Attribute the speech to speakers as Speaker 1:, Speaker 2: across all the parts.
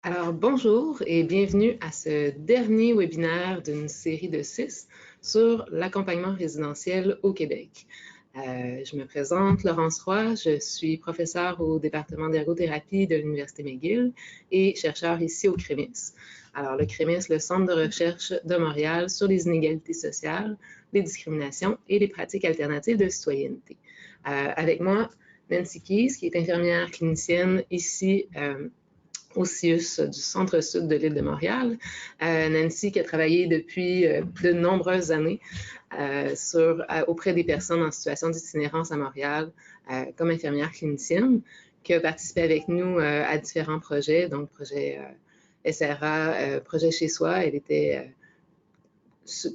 Speaker 1: Alors, bonjour et bienvenue à ce dernier webinaire d'une série de 6 sur l'accompagnement résidentiel au Québec. Je me présente, Laurence Roy, je suis professeure au département d'ergothérapie de l'Université McGill et chercheur ici au CREMIS. Alors, le CREMIS, le Centre de recherche de Montréal sur les inégalités sociales, les discriminations et les pratiques alternatives de citoyenneté. Avec moi, Nancy Keys, qui est infirmière clinicienne ici au CIUS du centre-sud de l'île de Montréal. Nancy qui a travaillé depuis de nombreuses années auprès des personnes en situation d'itinérance à Montréal comme infirmière clinicienne, qui a participé avec nous à différents projets, donc projet SRA, projet chez soi. Elle était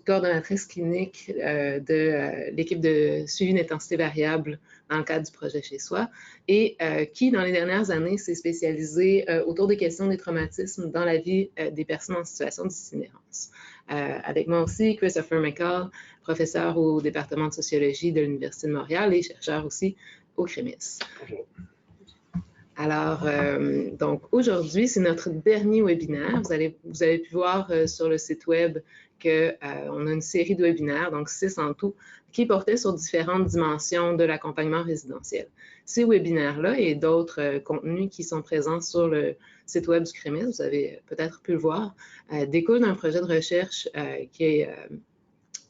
Speaker 1: coordonnatrice clinique de l'équipe de suivi d'intensité variable dans le cadre du projet chez soi et qui, dans les dernières années, s'est spécialisée autour des questions des traumatismes dans la vie des personnes en situation d'itinérance. Avec moi aussi, Christopher McCall, professeur au département de sociologie de l'Université de Montréal et chercheur aussi au CREMIS. Bonjour. Alors, donc aujourd'hui, c'est notre dernier webinaire. Vous avez pu voir sur le site web qu'on a une série de webinaires, donc 6 en tout, qui portaient sur différentes dimensions de l'accompagnement résidentiel. Ces webinaires-là et d'autres contenus qui sont présents sur le site web du CREMIS, vous avez peut-être pu le voir, découlent d'un projet de recherche qui est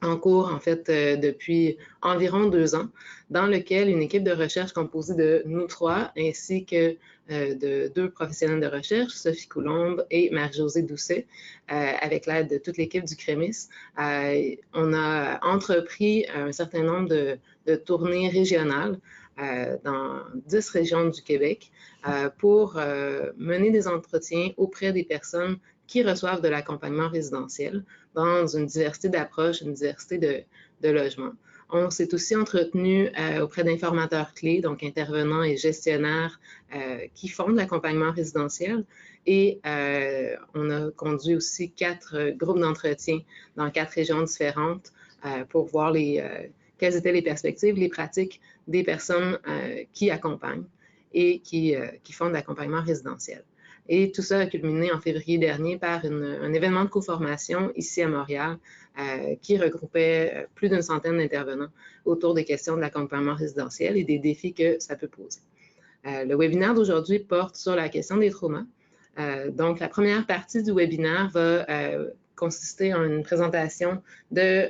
Speaker 1: en cours, en fait, depuis environ 2 ans, dans lequel une équipe de recherche composée de nous 3, ainsi que de 2 professionnels de recherche, Sophie Coulombe et Marie-Josée Doucet, avec l'aide de toute l'équipe du CREMIS, on a entrepris un certain nombre de tournées régionales dans 10 régions du Québec pour mener des entretiens auprès des personnes qui reçoivent de l'accompagnement résidentiel dans une diversité d'approches, une diversité de logements. On s'est aussi entretenu auprès d'informateurs clés, donc intervenants et gestionnaires qui font de l'accompagnement résidentiel. Et on a conduit aussi 4 groupes d'entretien dans 4 régions différentes pour voir quelles étaient les perspectives, les pratiques des personnes qui accompagnent et qui font de l'accompagnement résidentiel. Et tout ça a culminé en février dernier par un événement de co-formation ici à Montréal qui regroupait plus d'une centaine d'intervenants autour des questions de l'accompagnement résidentiel et des défis que ça peut poser. Le webinaire d'aujourd'hui porte sur la question des traumas. Donc, la première partie du webinaire va consister en une présentation de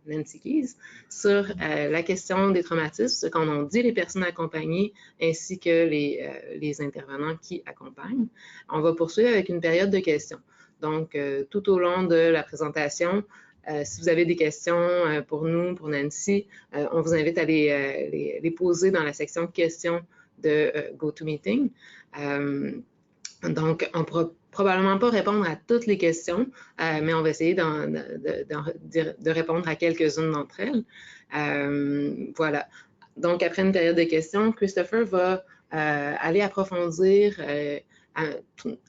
Speaker 1: Nancy Keys sur la question des traumatismes, ce qu'en ont dit les personnes accompagnées ainsi que les intervenants qui accompagnent. On va poursuivre avec une période de questions. Donc, tout au long de la présentation, si vous avez des questions pour nous, pour Nancy, on vous invite à les poser dans la section questions de GoToMeeting. Donc, on ne pourra probablement pas répondre à toutes les questions, mais on va essayer de répondre à quelques-unes d'entre elles. Voilà. Donc, après une période de questions, Christopher va aller approfondir,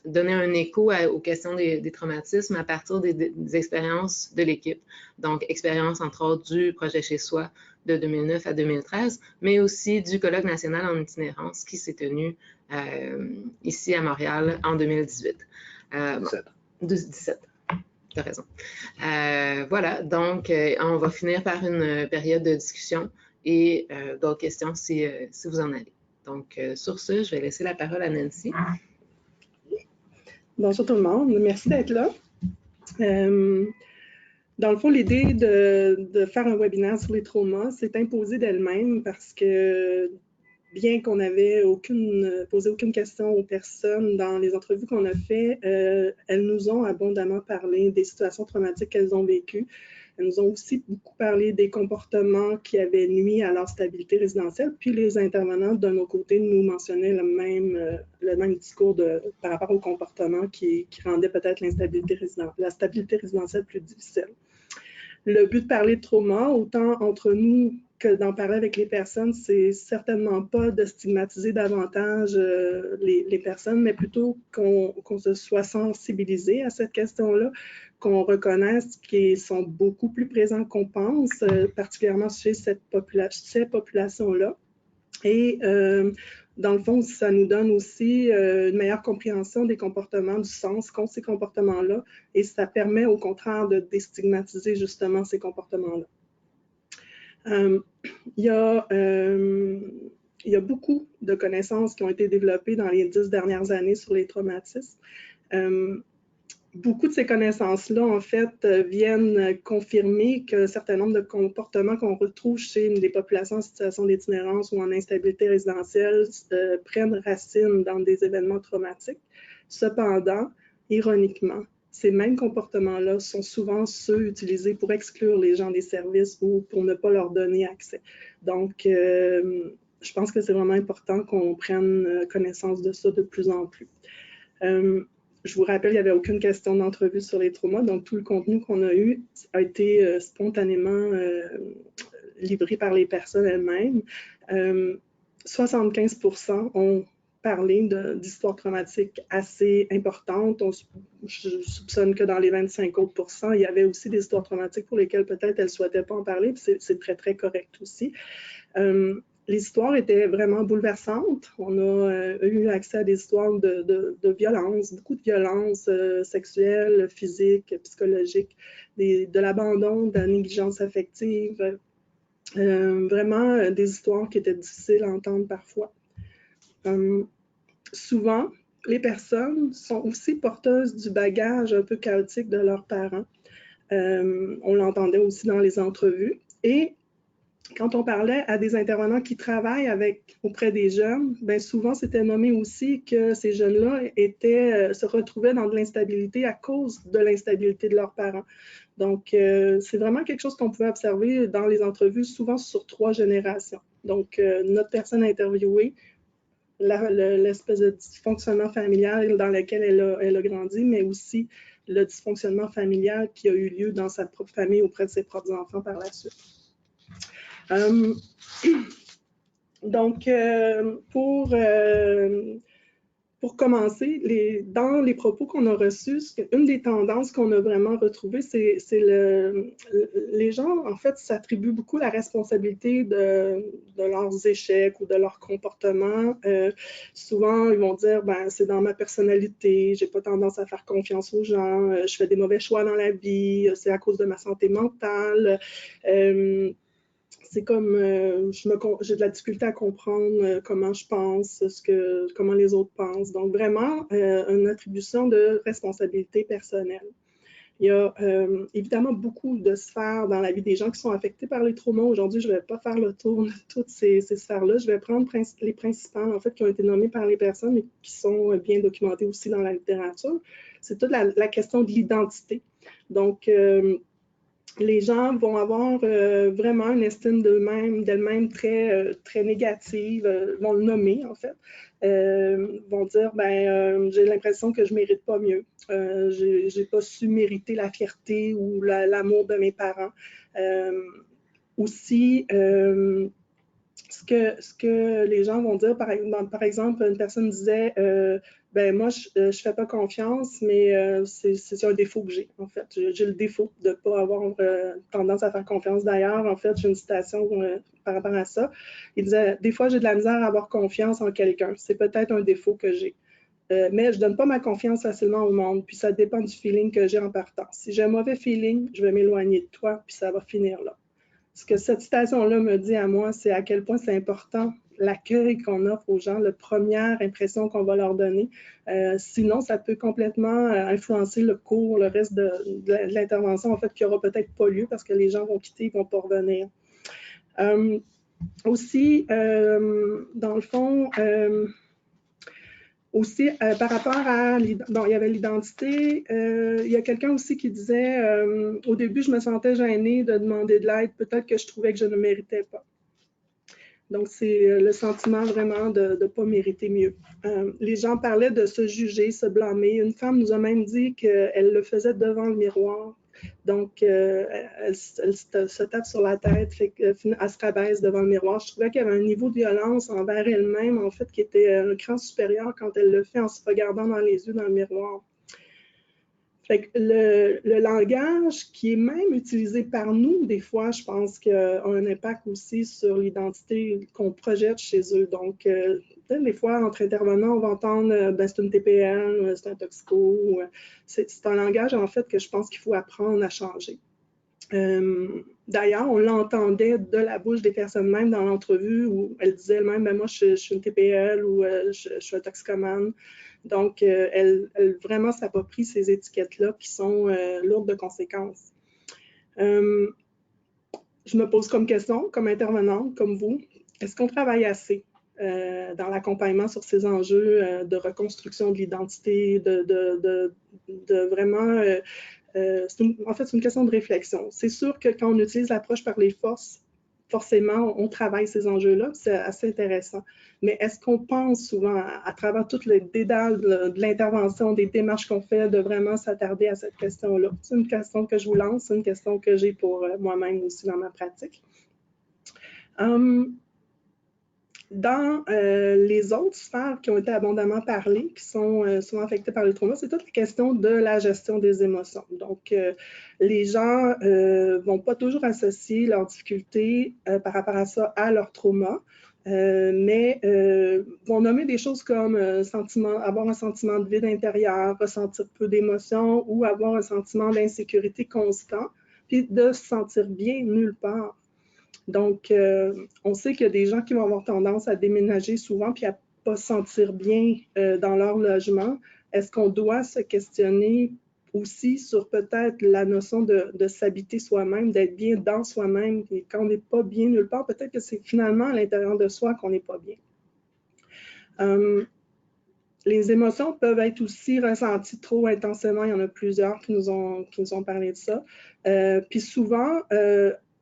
Speaker 1: donner un écho aux questions des traumatismes à partir des expériences de l'équipe. Donc, expérience entre autres du projet chez soi de 2009 à 2013, mais aussi du colloque national en itinérance qui s'est tenu ici à Montréal en 2018. 17. Tu as raison. Voilà, donc on va finir par une période de discussion et d'autres questions si vous en avez. Donc, sur ce, je vais laisser la parole à Nancy.
Speaker 2: Bonjour tout le monde, merci d'être là. Dans le fond, l'idée de faire un webinaire sur les traumas s'est imposée d'elle-même parce que bien qu'on n'avait posé aucune question aux personnes dans les entrevues qu'on a faites, elles nous ont abondamment parlé des situations traumatiques qu'elles ont vécues. Elles nous ont aussi beaucoup parlé des comportements qui avaient nuit à leur stabilité résidentielle, puis les intervenants de nos côtés nous mentionnaient le même discours par rapport aux comportements qui rendaient peut-être la stabilité résidentielle plus difficile. Le but de parler de trauma, autant entre nous que d'en parler avec les personnes, c'est certainement pas de stigmatiser davantage les personnes, mais plutôt qu'on se soit sensibilisé à cette question-là, qu'on reconnaisse qu'ils sont beaucoup plus présents qu'on pense, particulièrement chez ces populations-là. Et dans le fond, ça nous donne aussi une meilleure compréhension des comportements, du sens qu'ont ces comportements-là, et ça permet au contraire de déstigmatiser justement ces comportements-là. Il y a beaucoup de connaissances qui ont été développées dans les 10 dernières années sur les traumatismes. Beaucoup de ces connaissances-là, en fait, viennent confirmer qu'un certain nombre de comportements qu'on retrouve chez des populations en situation d'itinérance ou en instabilité résidentielle prennent racine dans des événements traumatiques. Cependant, ironiquement, ces mêmes comportements-là sont souvent ceux utilisés pour exclure les gens des services ou pour ne pas leur donner accès. Donc, je pense que c'est vraiment important qu'on prenne connaissance de ça de plus en plus. Je vous rappelle, il n'y avait aucune question d'entrevue sur les traumas, donc tout le contenu qu'on a eu a été spontanément livré par les personnes elles-mêmes. 75% ont parlé d'histoires traumatiques assez importantes. Je soupçonne que dans les 25 autres %, il y avait aussi des histoires traumatiques pour lesquelles peut-être elles ne souhaitaient pas en parler, puis c'est très, très correct aussi. L'histoire était vraiment bouleversante. On a eu accès à des histoires de violence, beaucoup de violences sexuelles, physiques, psychologiques, de l'abandon, de la négligence affective. Vraiment des histoires qui étaient difficiles à entendre parfois. Souvent, les personnes sont aussi porteuses du bagage un peu chaotique de leurs parents. On l'entendait aussi dans les entrevues. Et quand on parlait à des intervenants qui travaillent auprès des jeunes, bien souvent c'était nommé aussi que ces jeunes-là se retrouvaient dans de l'instabilité à cause de l'instabilité de leurs parents. Donc, c'est vraiment quelque chose qu'on pouvait observer dans les entrevues, souvent sur 3 générations. Donc, notre personne interviewée, l'espèce de dysfonctionnement familial dans lequel elle a grandi, mais aussi le dysfonctionnement familial qui a eu lieu dans sa propre famille auprès de ses propres enfants par la suite. Donc, pour commencer, dans les propos qu'on a reçus, une des tendances qu'on a vraiment retrouvées, c'est les gens, en fait, s'attribuent beaucoup la responsabilité de leurs échecs ou de leur comportement. Souvent, ils vont dire, ben, c'est dans ma personnalité, j'ai pas tendance à faire confiance aux gens, je fais des mauvais choix dans la vie, c'est à cause de ma santé mentale. C'est comme j'ai de la difficulté à comprendre comment je pense, comment les autres pensent. Donc, vraiment, une attribution de responsabilité personnelle. Il y a évidemment beaucoup de sphères dans la vie des gens qui sont affectés par les traumas. Aujourd'hui, je ne vais pas faire le tour de toutes ces sphères-là. Je vais prendre les principales, en fait, qui ont été nommées par les personnes et qui sont bien documentées aussi dans la littérature. C'est toute la question de l'identité. Donc, les gens vont avoir vraiment une estime d'elles-mêmes très, très négative, vont le nommer en fait, vont dire j'ai l'impression que je ne mérite pas mieux, je n'ai pas su mériter la fierté ou l'amour de mes parents. Aussi, ce que les gens vont dire, par exemple, une personne disait moi, je ne fais pas confiance, mais c'est un défaut que j'ai, en fait. J'ai le défaut de ne pas avoir tendance à faire confiance. D'ailleurs, en fait, j'ai une citation par rapport à ça. Il disait, des fois, j'ai de la misère à avoir confiance en quelqu'un. C'est peut-être un défaut que j'ai. Mais je ne donne pas ma confiance facilement au monde, puis ça dépend du feeling que j'ai en partant. Si j'ai un mauvais feeling, je vais m'éloigner de toi, puis ça va finir là. Ce que cette citation-là me dit à moi, c'est à quel point c'est important l'accueil qu'on offre aux gens, la première impression qu'on va leur donner. Sinon, ça peut complètement influencer le cours, le reste de l'intervention, en fait, qui n'aura peut-être pas lieu parce que les gens vont quitter, ils ne vont pas revenir. Aussi, dans le fond, aussi, par rapport à... Bon, il y avait l'identité. Il y a quelqu'un aussi qui disait au début, je me sentais gênée de demander de l'aide. Peut-être que je trouvais que je ne méritais pas. Donc, c'est le sentiment vraiment de ne pas mériter mieux. Les gens parlaient de se juger, se blâmer. Une femme nous a même dit qu'elle le faisait devant le miroir. Donc, elle se tape sur la tête, elle se rabaisse devant le miroir. Je trouvais qu'il y avait un niveau de violence envers elle-même, en fait, qui était un cran supérieur quand elle le fait en se regardant dans les yeux dans le miroir. Fait que le langage qui est même utilisé par nous, des fois, je pense qu'il a un impact aussi sur l'identité qu'on projette chez eux. Donc, des fois, entre intervenants, on va entendre ben, c'est une TPN, c'est un toxico. C'est un langage, en fait, que je pense qu'il faut apprendre à changer. D'ailleurs, on l'entendait de la bouche des personnes même dans l'entrevue où elles disaient elles-mêmes, ben, moi, je suis une TPL ou je suis un toxicomane. Donc, elle vraiment s'approprie ces étiquettes-là qui sont lourdes de conséquences. Je me pose comme question, comme intervenante, comme vous, est-ce qu'on travaille assez dans l'accompagnement sur ces enjeux de reconstruction de l'identité, de vraiment... en fait, c'est une question de réflexion. C'est sûr que quand on utilise l'approche par les forces, forcément, on travaille ces enjeux-là, c'est assez intéressant. Mais est-ce qu'on pense souvent, à travers tout le dédale de l'intervention, des démarches qu'on fait, de vraiment s'attarder à cette question-là? C'est une question que je vous lance, c'est une question que j'ai pour moi-même aussi dans ma pratique. Dans les autres sphères qui ont été abondamment parlées, qui sont souvent affectées par le trauma, c'est toute la question de la gestion des émotions. Donc, les gens ne vont pas toujours associer leurs difficultés par rapport à ça à leur trauma, mais vont nommer des choses comme avoir un sentiment de vide intérieur, ressentir peu d'émotions ou avoir un sentiment d'insécurité constant, puis de se sentir bien nulle part. Donc, on sait qu'il y a des gens qui vont avoir tendance à déménager souvent puis à ne pas se sentir bien dans leur logement. Est-ce qu'on doit se questionner aussi sur peut-être la notion de s'habiter soi-même, d'être bien dans soi-même, et quand on n'est pas bien nulle part, peut-être que c'est finalement à l'intérieur de soi qu'on n'est pas bien. Les émotions peuvent être aussi ressenties trop intensément. Il y en a plusieurs qui nous ont parlé de ça. Puis souvent,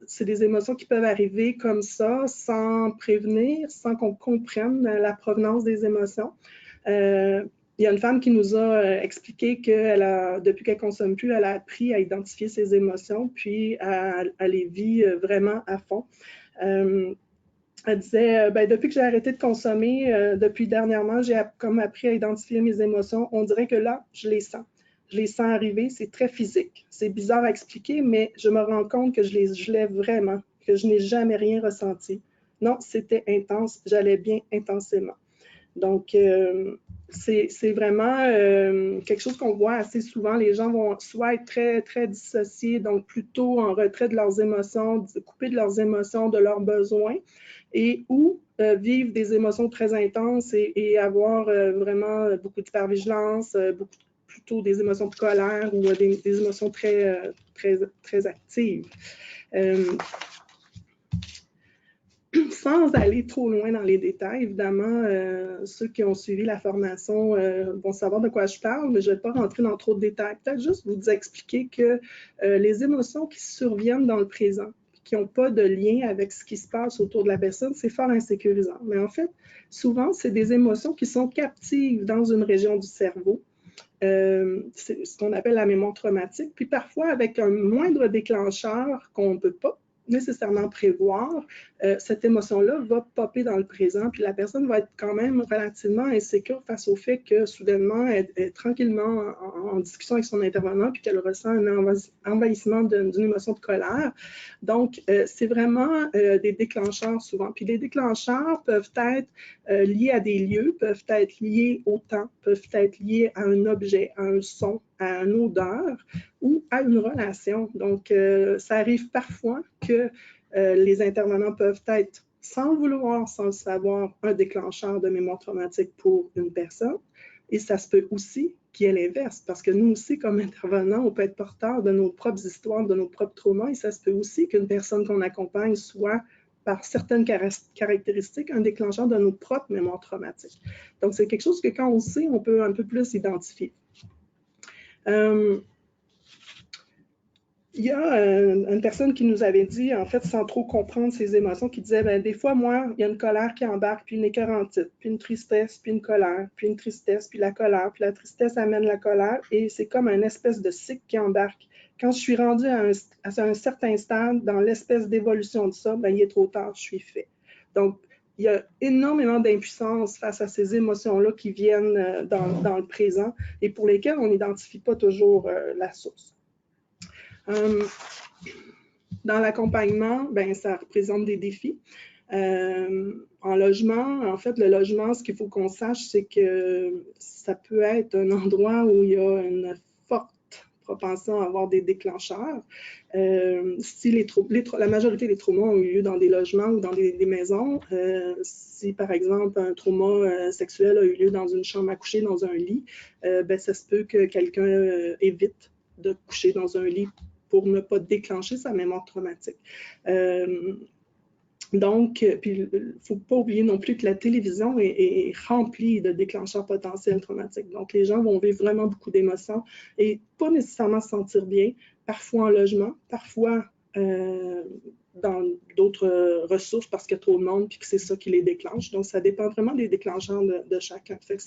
Speaker 2: c'est des émotions qui peuvent arriver comme ça, sans prévenir, sans qu'on comprenne la provenance des émotions. Il y a une femme qui nous a expliqué que depuis qu'elle ne consomme plus, elle a appris à identifier ses émotions, puis à les vit vraiment à fond. Elle disait, ben, depuis que j'ai arrêté de consommer, depuis dernièrement, j'ai comme appris à identifier mes émotions. On dirait que là, je les sens. Je les sens arriver, c'est très physique. C'est bizarre à expliquer, mais je me rends compte que je les gelais vraiment, que je n'ai jamais rien ressenti. Non, c'était intense, j'allais bien intensément. Donc, c'est vraiment quelque chose qu'on voit assez souvent. Les gens vont soit être très, très dissociés, donc plutôt en retrait de leurs émotions, coupés de leurs émotions, de leurs besoins, et ou vivre des émotions très intenses et avoir vraiment beaucoup d'hypervigilance, plutôt des émotions de colère ou des émotions très, très, très actives. Sans aller trop loin dans les détails, évidemment, ceux qui ont suivi la formation vont savoir de quoi je parle, mais je ne vais pas rentrer dans trop de détails. Peut-être juste vous expliquer que les émotions qui surviennent dans le présent, qui n'ont pas de lien avec ce qui se passe autour de la personne, c'est fort insécurisant. Mais en fait, souvent, c'est des émotions qui sont captives dans une région du cerveau. C'est ce qu'on appelle la mémoire traumatique. Puis parfois, avec un moindre déclencheur qu'on ne peut pas nécessairement prévoir, cette émotion-là va popper dans le présent, puis la personne va être quand même relativement insécure face au fait que soudainement, elle est tranquillement en discussion avec son intervenant, puis qu'elle ressent un envahissement d'une émotion de colère. Donc, c'est vraiment des déclencheurs souvent. Puis les déclencheurs peuvent être liés à des lieux, peuvent être liés au temps, peuvent être liés à un objet, à un son, à une odeur ou à une relation. Donc, ça arrive parfois que les intervenants peuvent être, sans le vouloir, sans le savoir, un déclencheur de mémoire traumatique pour une personne. Et ça se peut aussi qu'il y ait l'inverse, parce que nous aussi, comme intervenants, on peut être porteurs de nos propres histoires, de nos propres traumas, et ça se peut aussi qu'une personne qu'on accompagne soit, par certaines caractéristiques, un déclencheur de nos propres mémoires traumatiques. Donc, c'est quelque chose que quand on sait, on peut un peu plus identifier. Il y a une personne qui nous avait dit, en fait, sans trop comprendre ses émotions, qui disait, ben, des fois, moi, il y a une colère qui embarque, puis une écœurantite, puis une tristesse, puis une colère, puis une tristesse, puis la colère, puis la tristesse amène la colère, et c'est comme une espèce de cycle qui embarque. Quand je suis rendue à un certain stade dans l'espèce d'évolution de ça, ben, il est trop tard, je suis fait. Donc, il y a énormément d'impuissance face à ces émotions-là qui viennent dans le présent et pour lesquelles on n'identifie pas toujours la source. Dans l'accompagnement, ben, ça représente des défis. En logement, en fait, le logement, ce qu'il faut qu'on sache, c'est que ça peut être un endroit où il y a une forte propension à avoir des déclencheurs. Si la majorité des traumas ont eu lieu dans des logements ou dans des maisons, si par exemple un trauma sexuel a eu lieu dans une chambre à coucher, dans un lit, ben, ça se peut que quelqu'un évite de coucher dans un lit pour ne pas déclencher sa mémoire traumatique. Donc, puis il ne faut pas oublier non plus que la télévision est remplie de déclencheurs potentiels traumatiques. Donc, les gens vont vivre vraiment beaucoup d'émotions et pas nécessairement se sentir bien, parfois en logement, parfois dans d'autres ressources parce qu'il y a trop de monde puis que c'est ça qui les déclenche. Donc, ça dépend vraiment des déclencheurs de chacun. Fait que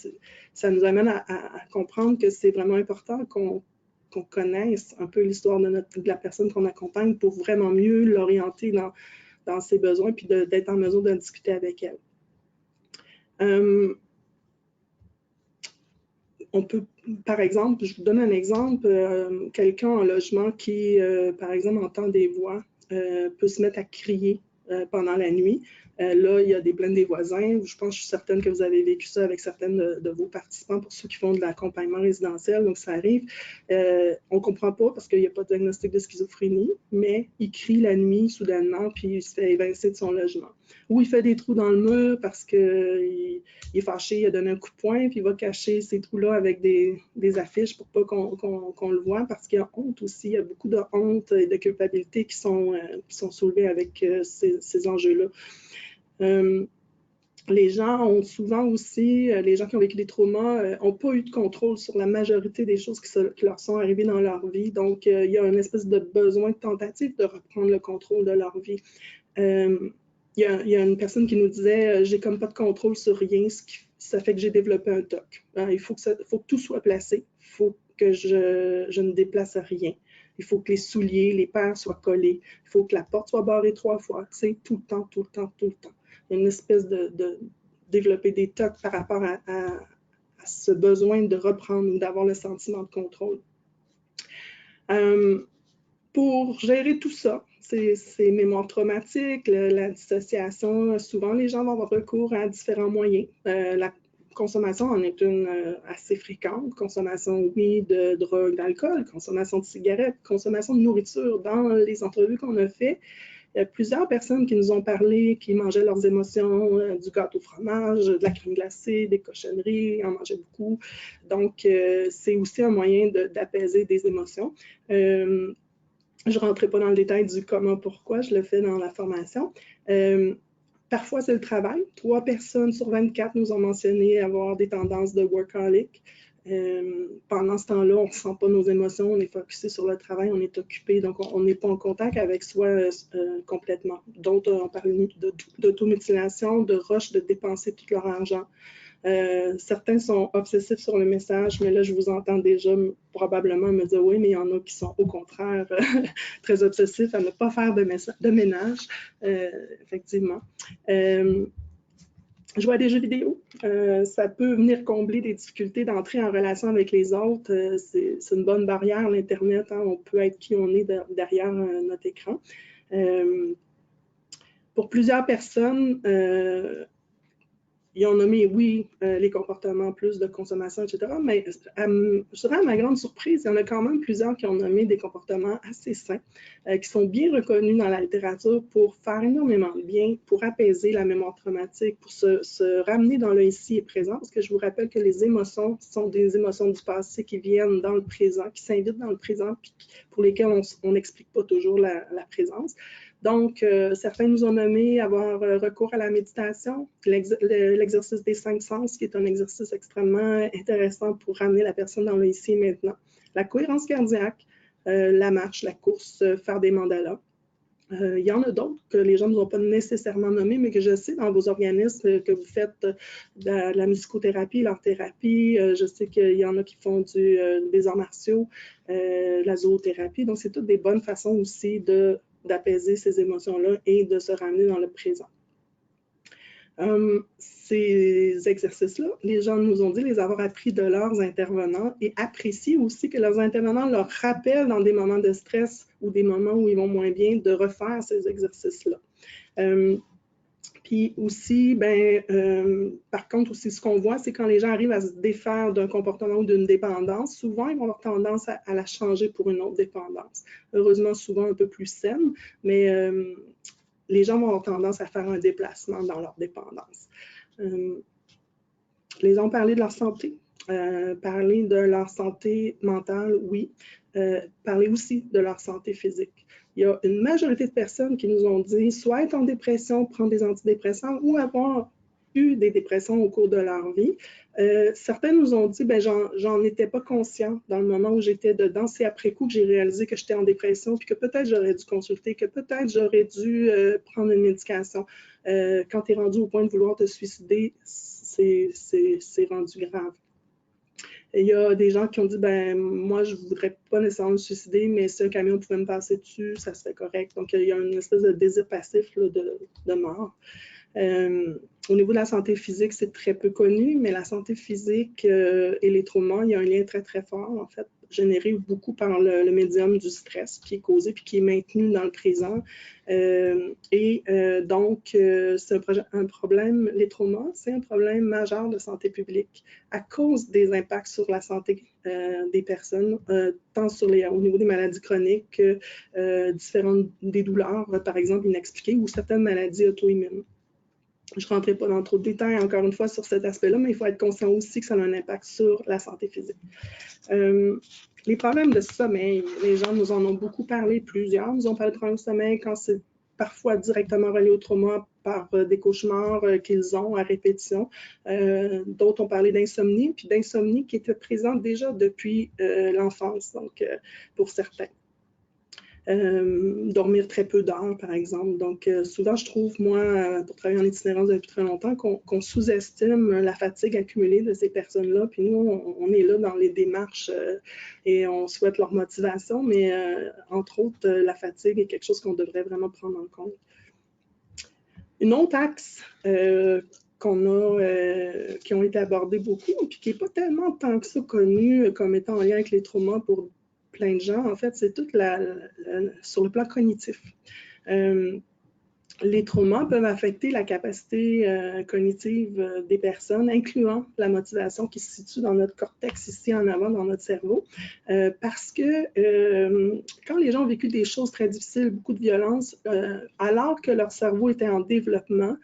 Speaker 2: ça nous amène à comprendre que c'est vraiment important qu'on connaisse un peu l'histoire de la personne qu'on accompagne pour vraiment mieux l'orienter dans ses besoins puis d'être en mesure de discuter avec elle. On peut, par exemple, je vous donne un exemple, quelqu'un en logement qui, par exemple, entend des voix, peut se mettre à crier pendant la nuit. Là, il y a des plaintes des voisins. Je pense, je suis certaine que vous avez vécu ça avec certaines de vos participants pour ceux qui font de l'accompagnement résidentiel. Donc, ça arrive. On ne comprend pas parce qu'il n'y a pas de diagnostic de schizophrénie, mais il crie la nuit soudainement puis il se fait évincer de son logement. Ou il fait des trous dans le mur parce qu'il est fâché, il a donné un coup de poing puis il va cacher ces trous-là avec des affiches pour pas qu'on le voit parce qu'il y a honte aussi. Il y a beaucoup de honte et de culpabilité qui sont soulevées avec ces enjeux-là. Les gens ont souvent aussi, les gens qui ont vécu des traumas, n'ont pas eu de contrôle sur la majorité des choses qui leur sont arrivées dans leur vie. Donc, il y a une espèce de besoin de tentative de reprendre le contrôle de leur vie. Il y a une personne qui nous disait j'ai comme pas de contrôle sur rien, ça fait que j'ai développé un TOC. Il faut que tout soit placé. Il faut que je ne déplace rien. Il faut que les souliers, les paires soient collés. Il faut que la porte soit barrée 3 fois. Tu sais, tout le temps, tout le temps, tout le temps. Il y a une espèce de développer des TOC par rapport à ce besoin de reprendre ou d'avoir le sentiment de contrôle. Pour gérer tout ça, ces mémoires traumatiques, la dissociation, souvent les gens vont avoir recours à différents moyens. La consommation en est une assez fréquente. Consommation, oui, de drogue, d'alcool, consommation de cigarettes, consommation de nourriture. Dans les entrevues qu'on a faites, il y a plusieurs personnes qui nous ont parlé, qui mangeaient leurs émotions, du gâteau au fromage, de la crème glacée, des cochonneries, en mangeaient beaucoup. Donc, c'est aussi un moyen d'apaiser des émotions. Je ne rentrerai pas dans le détail du comment, pourquoi, je le fais dans la formation. Parfois, c'est le travail. 3 personnes sur 24 nous ont mentionné avoir des tendances de workaholic. Pendant ce temps-là, on ne ressent pas nos émotions, on est focusé sur le travail, on est occupé, donc on n'est pas en contact avec soi complètement. D'autres ont parlé d'automutilation, de rush, de dépenser tout leur argent. Certains sont obsessifs sur le message, mais là, je vous entends déjà probablement me dire oui, mais il y en a qui sont au contraire très obsessifs à ne pas faire de ménage, effectivement. Jouer à des jeux vidéo, ça peut venir combler des difficultés d'entrer en relation avec les autres. C'est une bonne barrière, l'Internet. Hein, on peut être qui on est derrière notre écran. Pour plusieurs personnes, ils ont nommé, oui, les comportements, plus de consommation, etc. Mais je dirais à ma grande surprise, il y en a quand même plusieurs qui ont nommé des comportements assez sains, qui sont bien reconnus dans la littérature pour faire énormément de bien, pour apaiser la mémoire traumatique, pour se ramener dans le ici et présent. Parce que je vous rappelle que les émotions sont des émotions du passé qui viennent dans le présent, qui s'invitent dans le présent, puis pour lesquelles on n'explique pas toujours la présence. Donc, certains nous ont nommé avoir recours à la méditation, l'exercice des 5 sens, qui est un exercice extrêmement intéressant pour ramener la personne dans le ici et maintenant. La cohérence cardiaque, la marche, la course, faire des mandalas. Il y en a d'autres que les gens ne nous ont pas nécessairement nommés, mais que je sais dans vos organismes que vous faites de la musicothérapie, l'art-thérapie. Je sais qu'il y en a qui font des arts martiaux, la zoothérapie. Donc, c'est toutes des bonnes façons aussi d'apaiser ces émotions-là et de se ramener dans le présent. Ces exercices-là, les gens nous ont dit les avoir appris de leurs intervenants et apprécient aussi que leurs intervenants leur rappellent dans des moments de stress ou des moments où ils vont moins bien de refaire ces exercices-là. Puis aussi, par contre, aussi, ce qu'on voit, c'est quand les gens arrivent à se défaire d'un comportement ou d'une dépendance, souvent, ils vont avoir tendance à la changer pour une autre dépendance. Heureusement, souvent un peu plus saine, mais les gens vont avoir tendance à faire un déplacement dans leur dépendance. Les gens ont parlé de leur santé, parler de leur santé mentale, oui, parler aussi de leur santé physique. Il y a une majorité de personnes qui nous ont dit soit être en dépression, prendre des antidépresseurs ou avoir eu des dépressions au cours de leur vie. Certains nous ont dit, j'en étais pas conscient dans le moment où j'étais dedans. C'est après coup que j'ai réalisé que j'étais en dépression puis que peut-être j'aurais dû consulter, que peut-être j'aurais dû prendre une médication. Quand tu es rendu au point de vouloir te suicider, c'est rendu grave. Il y a des gens qui ont dit, moi, je ne voudrais pas nécessairement me suicider, mais si un camion pouvait me passer dessus, ça serait correct. Donc, il y a une espèce de désir passif là, de mort. Au niveau de la santé physique, c'est très peu connu, mais la santé physique et les traumas, il y a un lien très, très fort, en fait, généré beaucoup par le médium du stress qui est causé puis qui est maintenu dans le présent. Donc, c'est un problème, les traumas, c'est un problème majeur de santé publique à cause des impacts sur la santé des personnes, tant au niveau des maladies chroniques que des douleurs, par exemple, inexpliquées ou certaines maladies auto-immunes. Je ne rentrerai pas dans trop de détails, encore une fois, sur cet aspect-là, mais il faut être conscient aussi que ça a un impact sur la santé physique. Les problèmes de sommeil, les gens nous en ont beaucoup parlé, plusieurs nous ont parlé de problèmes de sommeil quand c'est parfois directement relié au trauma par des cauchemars qu'ils ont à répétition. D'autres ont parlé d'insomnie, puis d'insomnie qui était présente déjà depuis l'enfance, donc pour certains. Dormir très peu d'heures, par exemple. Donc, souvent, je trouve, moi, pour travailler en itinérance depuis très longtemps, qu'on sous-estime la fatigue accumulée de ces personnes-là. Puis nous, on est là dans les démarches et on souhaite leur motivation, mais entre autres, la fatigue est quelque chose qu'on devrait vraiment prendre en compte. Une autre axe qui ont été abordés beaucoup, puis qui n'est pas tellement tant que ça connu comme étant en lien avec les traumas pour plein de gens, en fait, c'est tout sur le plan cognitif. Les traumas peuvent affecter la capacité cognitive des personnes, incluant la motivation qui se situe dans notre cortex, ici en avant, dans notre cerveau, parce que quand les gens ont vécu des choses très difficiles, beaucoup de violence, alors que leur cerveau était en développement,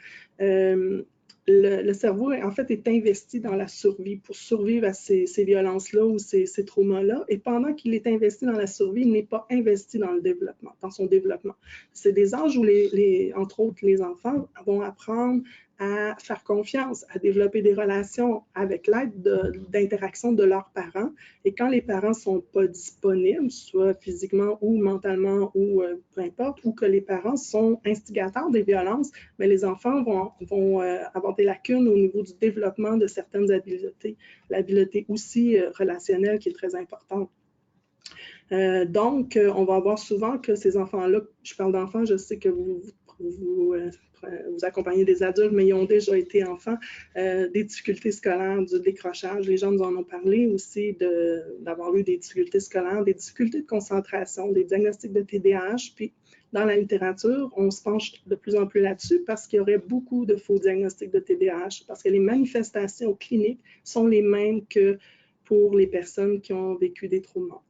Speaker 2: le cerveau, en fait, est investi dans la survie pour survivre à ces violences-là ou ces traumas-là. Et pendant qu'il est investi dans la survie, il n'est pas investi dans le développement, dans son développement. C'est des âges où, entre autres, les enfants vont apprendre à faire confiance, à développer des relations avec l'aide d'interaction de leurs parents. Et quand les parents ne sont pas disponibles, soit physiquement ou mentalement ou peu importe, ou que les parents sont instigateurs des violences, mais les enfants vont avoir des lacunes au niveau du développement de certaines habiletés. L'habileté aussi relationnelle qui est très importante. Donc, on va voir souvent que ces enfants-là, je parle d'enfants, je sais que vous accompagnez des adultes, mais ils ont déjà été enfants, des difficultés scolaires, du décrochage. Les gens nous en ont parlé aussi d'avoir eu des difficultés scolaires, des difficultés de concentration, des diagnostics de TDAH. Puis, dans la littérature, on se penche de plus en plus là-dessus parce qu'il y aurait beaucoup de faux diagnostics de TDAH, parce que les manifestations cliniques sont les mêmes que pour les personnes qui ont vécu des traumas.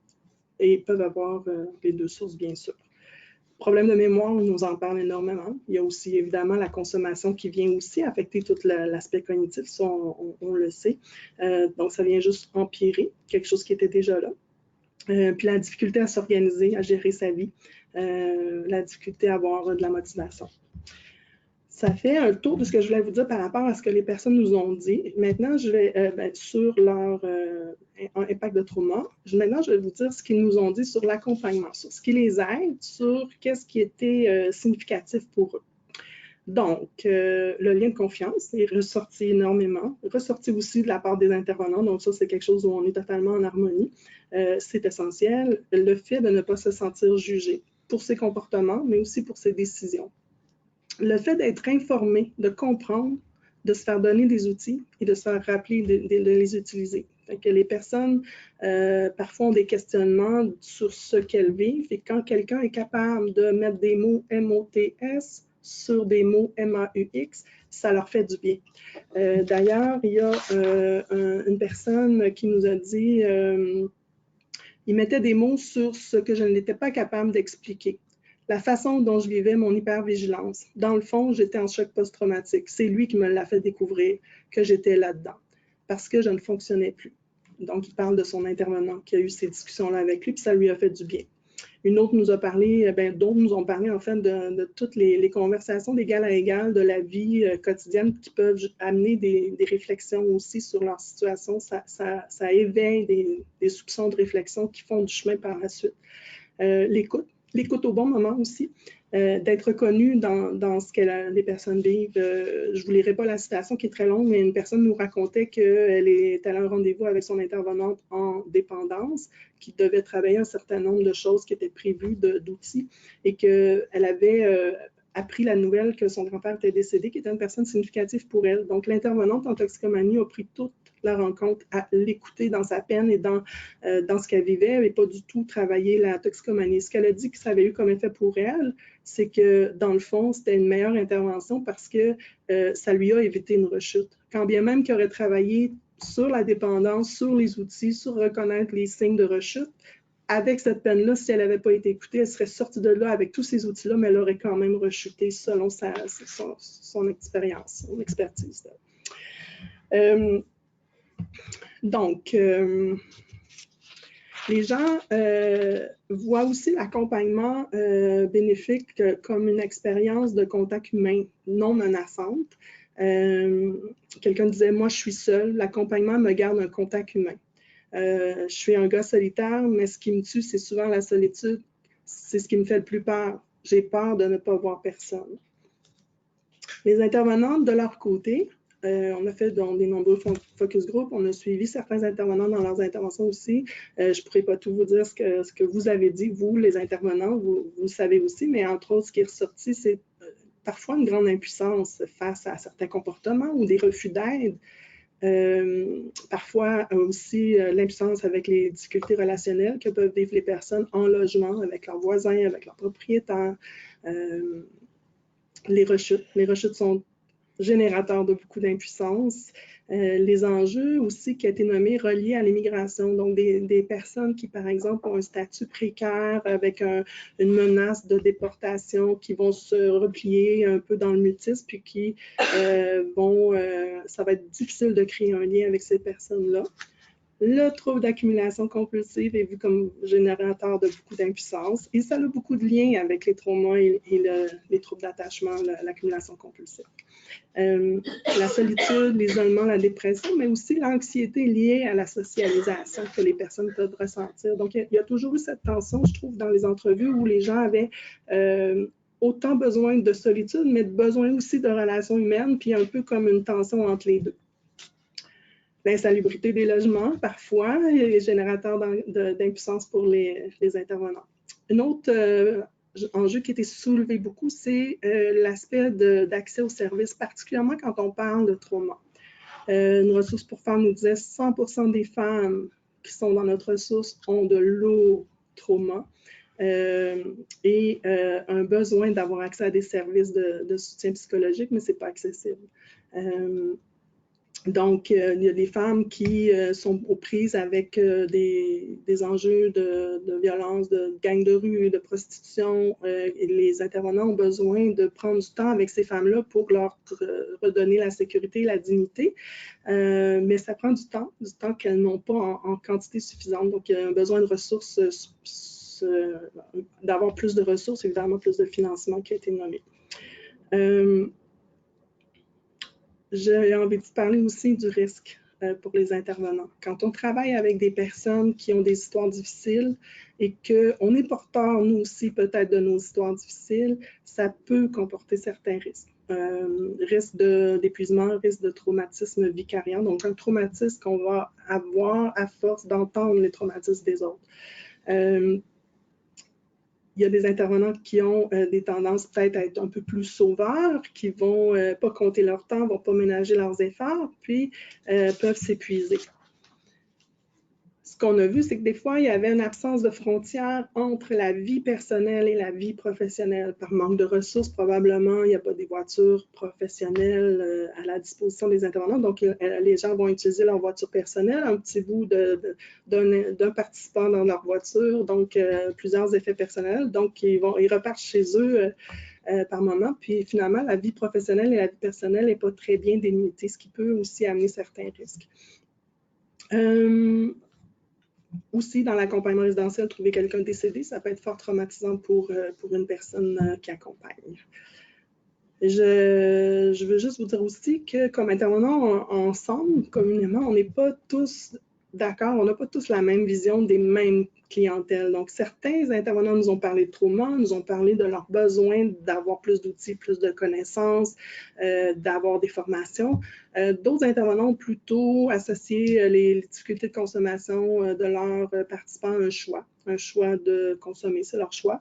Speaker 2: Et peuvent avoir les deux sources, bien sûr. Problème de mémoire, on nous en parle énormément. Il y a aussi, évidemment, la consommation qui vient aussi affecter tout l'aspect cognitif, ça, on le sait. Donc, ça vient juste empirer quelque chose qui était déjà là. Puis la difficulté à s'organiser, à gérer sa vie, la difficulté à avoir de la motivation. Ça fait un tour de ce que je voulais vous dire par rapport à ce que les personnes nous ont dit. Maintenant, je vais sur leur impact de trauma. Maintenant, je vais vous dire ce qu'ils nous ont dit sur l'accompagnement, sur ce qui les aide, sur qu'est-ce qui était significatif pour eux. Donc, le lien de confiance est ressorti énormément, ressorti aussi de la part des intervenants. Donc, ça, c'est quelque chose où on est totalement en harmonie. C'est essentiel. Le fait de ne pas se sentir jugé pour ses comportements, mais aussi pour ses décisions. Le fait d'être informé, de comprendre de se faire donner des outils et de se faire rappeler de les utiliser. Donc, les personnes, parfois, ont des questionnements sur ce qu'elles vivent. Et quand quelqu'un est capable de mettre des mots MOTS sur des mots MAUX, ça leur fait du bien. D'ailleurs, il y a une personne qui nous a dit il mettait des mots sur ce que je n'étais pas capable d'expliquer. La façon dont je vivais mon hypervigilance. Dans le fond, j'étais en choc post-traumatique. C'est lui qui me l'a fait découvrir que j'étais là-dedans parce que je ne fonctionnais plus. Donc, il parle de son intervenant qui a eu ces discussions-là avec lui, puis ça lui a fait du bien. Une autre nous a parlé, d'autres nous ont parlé en fait de toutes les conversations d'égal à égal de la vie quotidienne qui peuvent amener des réflexions aussi sur leur situation. Ça éveille des soupçons de réflexion qui font du chemin par la suite. L'écoute au bon moment aussi, d'être reconnue dans ce que les personnes vivent. Je ne vous lirai pas la citation qui est très longue, mais une personne nous racontait qu'elle est allée à un rendez-vous avec son intervenante en dépendance, qui devait travailler un certain nombre de choses qui étaient prévues d'outils et qu'elle avait appris la nouvelle que son grand-père était décédé, qui était une personne significative pour elle. Donc, l'intervenante en toxicomanie a pris toute la rencontre à l'écouter dans sa peine et dans ce qu'elle vivait et pas du tout travailler la toxicomanie. Ce qu'elle a dit que ça avait eu comme effet pour elle, c'est que dans le fond, c'était une meilleure intervention parce que ça lui a évité une rechute. Quand bien même qu'elle aurait travaillé sur la dépendance, sur les outils, sur reconnaître les signes de rechute, avec cette peine-là, si elle n'avait pas été écoutée, elle serait sortie de là avec tous ces outils-là, mais elle aurait quand même rechuté selon son expérience, son expertise. Donc, les gens voient aussi l'accompagnement bénéfique comme une expérience de contact humain non menaçante. Quelqu'un disait, moi, je suis seule, l'accompagnement me garde un contact humain. Je suis un gars solitaire, mais ce qui me tue, c'est souvent la solitude. C'est ce qui me fait le plus peur. J'ai peur de ne pas voir personne. Les intervenantes, de leur côté, on a fait des nombreux focus group, on a suivi certains intervenants dans leurs interventions aussi. Je ne pourrais pas tout vous dire ce que vous avez dit, vous, les intervenants, vous le savez aussi, mais entre autres, ce qui est ressorti, c'est parfois une grande impuissance face à certains comportements ou des refus d'aide. Parfois aussi l'impuissance avec les difficultés relationnelles que peuvent vivre les personnes en logement, avec leurs voisins, avec leurs propriétaires. Les rechutes sont générateurs de beaucoup d'impuissance. Les enjeux aussi qui ont été nommés reliés à l'immigration, donc des personnes qui, par exemple, ont un statut précaire avec une menace de déportation, qui vont se replier un peu dans le mutisme, puis qui ça va être difficile de créer un lien avec ces personnes-là. Le trouble d'accumulation compulsive est vu comme générateur de beaucoup d'impuissance et ça a beaucoup de liens avec les traumas et les troubles d'attachement, l'accumulation compulsive. La solitude, l'isolement, la dépression, mais aussi l'anxiété liée à la socialisation que les personnes peuvent ressentir. Donc, il y a toujours eu cette tension, je trouve, dans les entrevues où les gens avaient autant besoin de solitude, mais besoin aussi de relations humaines, puis un peu comme une tension entre les deux. L'insalubrité des logements, parfois, est générateur d'impuissance pour les intervenants. Un autre enjeu qui a été soulevé beaucoup, c'est l'aspect d'accès aux services, particulièrement quand on parle de trauma. Une ressource pour femmes nous disait 100% des femmes qui sont dans notre ressource ont de lourds traumas et un besoin d'avoir accès à des services de soutien psychologique, mais ce n'est pas accessible. Donc, il y a des femmes qui sont aux prises avec des enjeux de violence, de gangs de rue, de prostitution. Et les intervenants ont besoin de prendre du temps avec ces femmes-là pour leur redonner la sécurité et la dignité. Mais ça prend du temps qu'elles n'ont pas en quantité suffisante. Donc, il y a un besoin de ressources, d'avoir plus de ressources, évidemment plus de financement qui a été nommé. J'ai envie de parler aussi du risque pour les intervenants. Quand on travaille avec des personnes qui ont des histoires difficiles et qu'on est porteur, nous aussi, peut-être de nos histoires difficiles, ça peut comporter certains risques. Risque d'épuisement, risque de traumatisme vicariant, donc un traumatisme qu'on va avoir à force d'entendre les traumatismes des autres. il y a des intervenants qui ont des tendances peut-être à être un peu plus sauveurs, qui vont pas compter leur temps, vont pas ménager leurs efforts, puis peuvent s'épuiser. Ce qu'on a vu, c'est que des fois, il y avait une absence de frontières entre la vie personnelle et la vie professionnelle. Par manque de ressources, probablement, il n'y a pas des voitures professionnelles à la disposition des intervenants. Donc, les gens vont utiliser leur voiture personnelle, un petit bout d'un participant dans leur voiture, donc plusieurs effets personnels. Donc, ils repartent chez eux par moment. Puis, finalement, la vie professionnelle et la vie personnelle n'est pas très bien délimitée, ce qui peut aussi amener certains risques. Aussi, dans l'accompagnement résidentiel, trouver quelqu'un décédé, ça peut être fort traumatisant pour une personne qui accompagne. Je veux juste vous dire aussi que comme intervenants ensemble, communément, on n'est pas tous d'accord, on n'a pas tous la même vision des mêmes clientèles. Donc, certains intervenants nous ont parlé de trauma, nous ont parlé de leur besoin d'avoir plus d'outils, plus de connaissances, d'avoir des formations. D'autres intervenants ont plutôt associé les difficultés de consommation de leurs participants à un choix de consommer, c'est leur choix.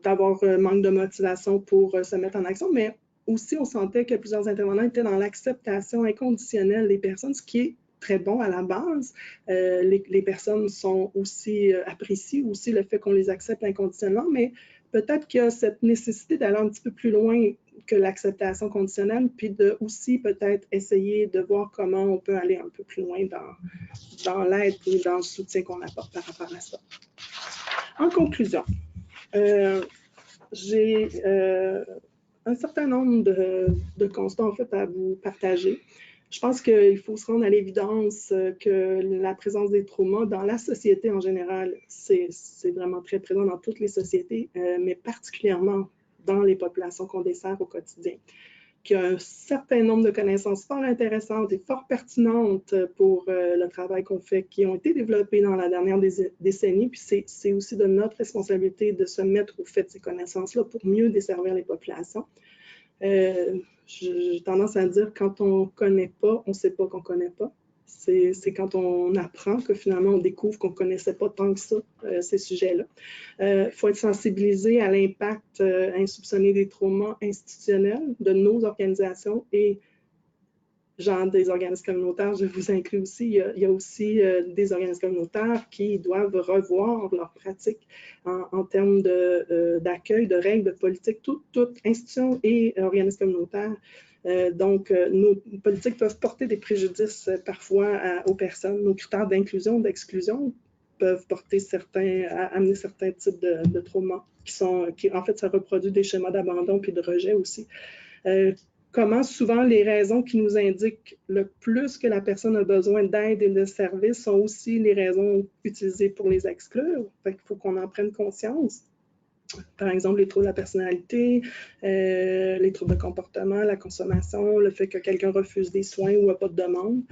Speaker 2: D'avoir manque de motivation pour se mettre en action, mais aussi on sentait que plusieurs intervenants étaient dans l'acceptation inconditionnelle des personnes, ce qui est très bon à la base. Les personnes sont aussi apprécient aussi le fait qu'on les accepte inconditionnellement, mais peut-être qu'il y a cette nécessité d'aller un petit peu plus loin que l'acceptation conditionnelle, puis de aussi peut-être essayer de voir comment on peut aller un peu plus loin dans l'aide et dans le soutien qu'on apporte par rapport à ça. En conclusion, j'ai un certain nombre de constats en fait à vous partager. Je pense qu'il faut se rendre à l'évidence que la présence des traumas dans la société en général, c'est vraiment très présent dans toutes les sociétés, mais particulièrement dans les populations qu'on dessert au quotidien. Qu'il y a un certain nombre de connaissances fort intéressantes et fort pertinentes pour le travail qu'on fait, qui ont été développées dans la dernière décennie. Puis c'est aussi de notre responsabilité de se mettre au fait de ces connaissances-là pour mieux desservir les populations. J'ai tendance à dire, quand on ne connaît pas, on ne sait pas qu'on ne connaît pas. C'est quand on apprend que finalement on découvre qu'on ne connaissait pas tant que ça ces sujets-là. Il faut être sensibilisé à l'impact insoupçonné des traumas institutionnels de nos organisations et genre des organismes communautaires, je vous inclus aussi. Il y a aussi des organismes communautaires qui doivent revoir leurs pratiques en termes d'accueil, de règles, de politique, toute institution et organisme communautaire. Donc, nos politiques peuvent porter des préjudices parfois aux personnes. Nos critères d'inclusion, d'exclusion peuvent amener certains types de traumas qui en fait, ça reproduit des schémas d'abandon puis de rejet aussi. Comment souvent les raisons qui nous indiquent le plus que la personne a besoin d'aide et de services sont aussi les raisons utilisées pour les exclure. Fait qu'il faut qu'on en prenne conscience. Par exemple, les troubles de la personnalité, les troubles de comportement, la consommation, le fait que quelqu'un refuse des soins ou n'a pas de demande.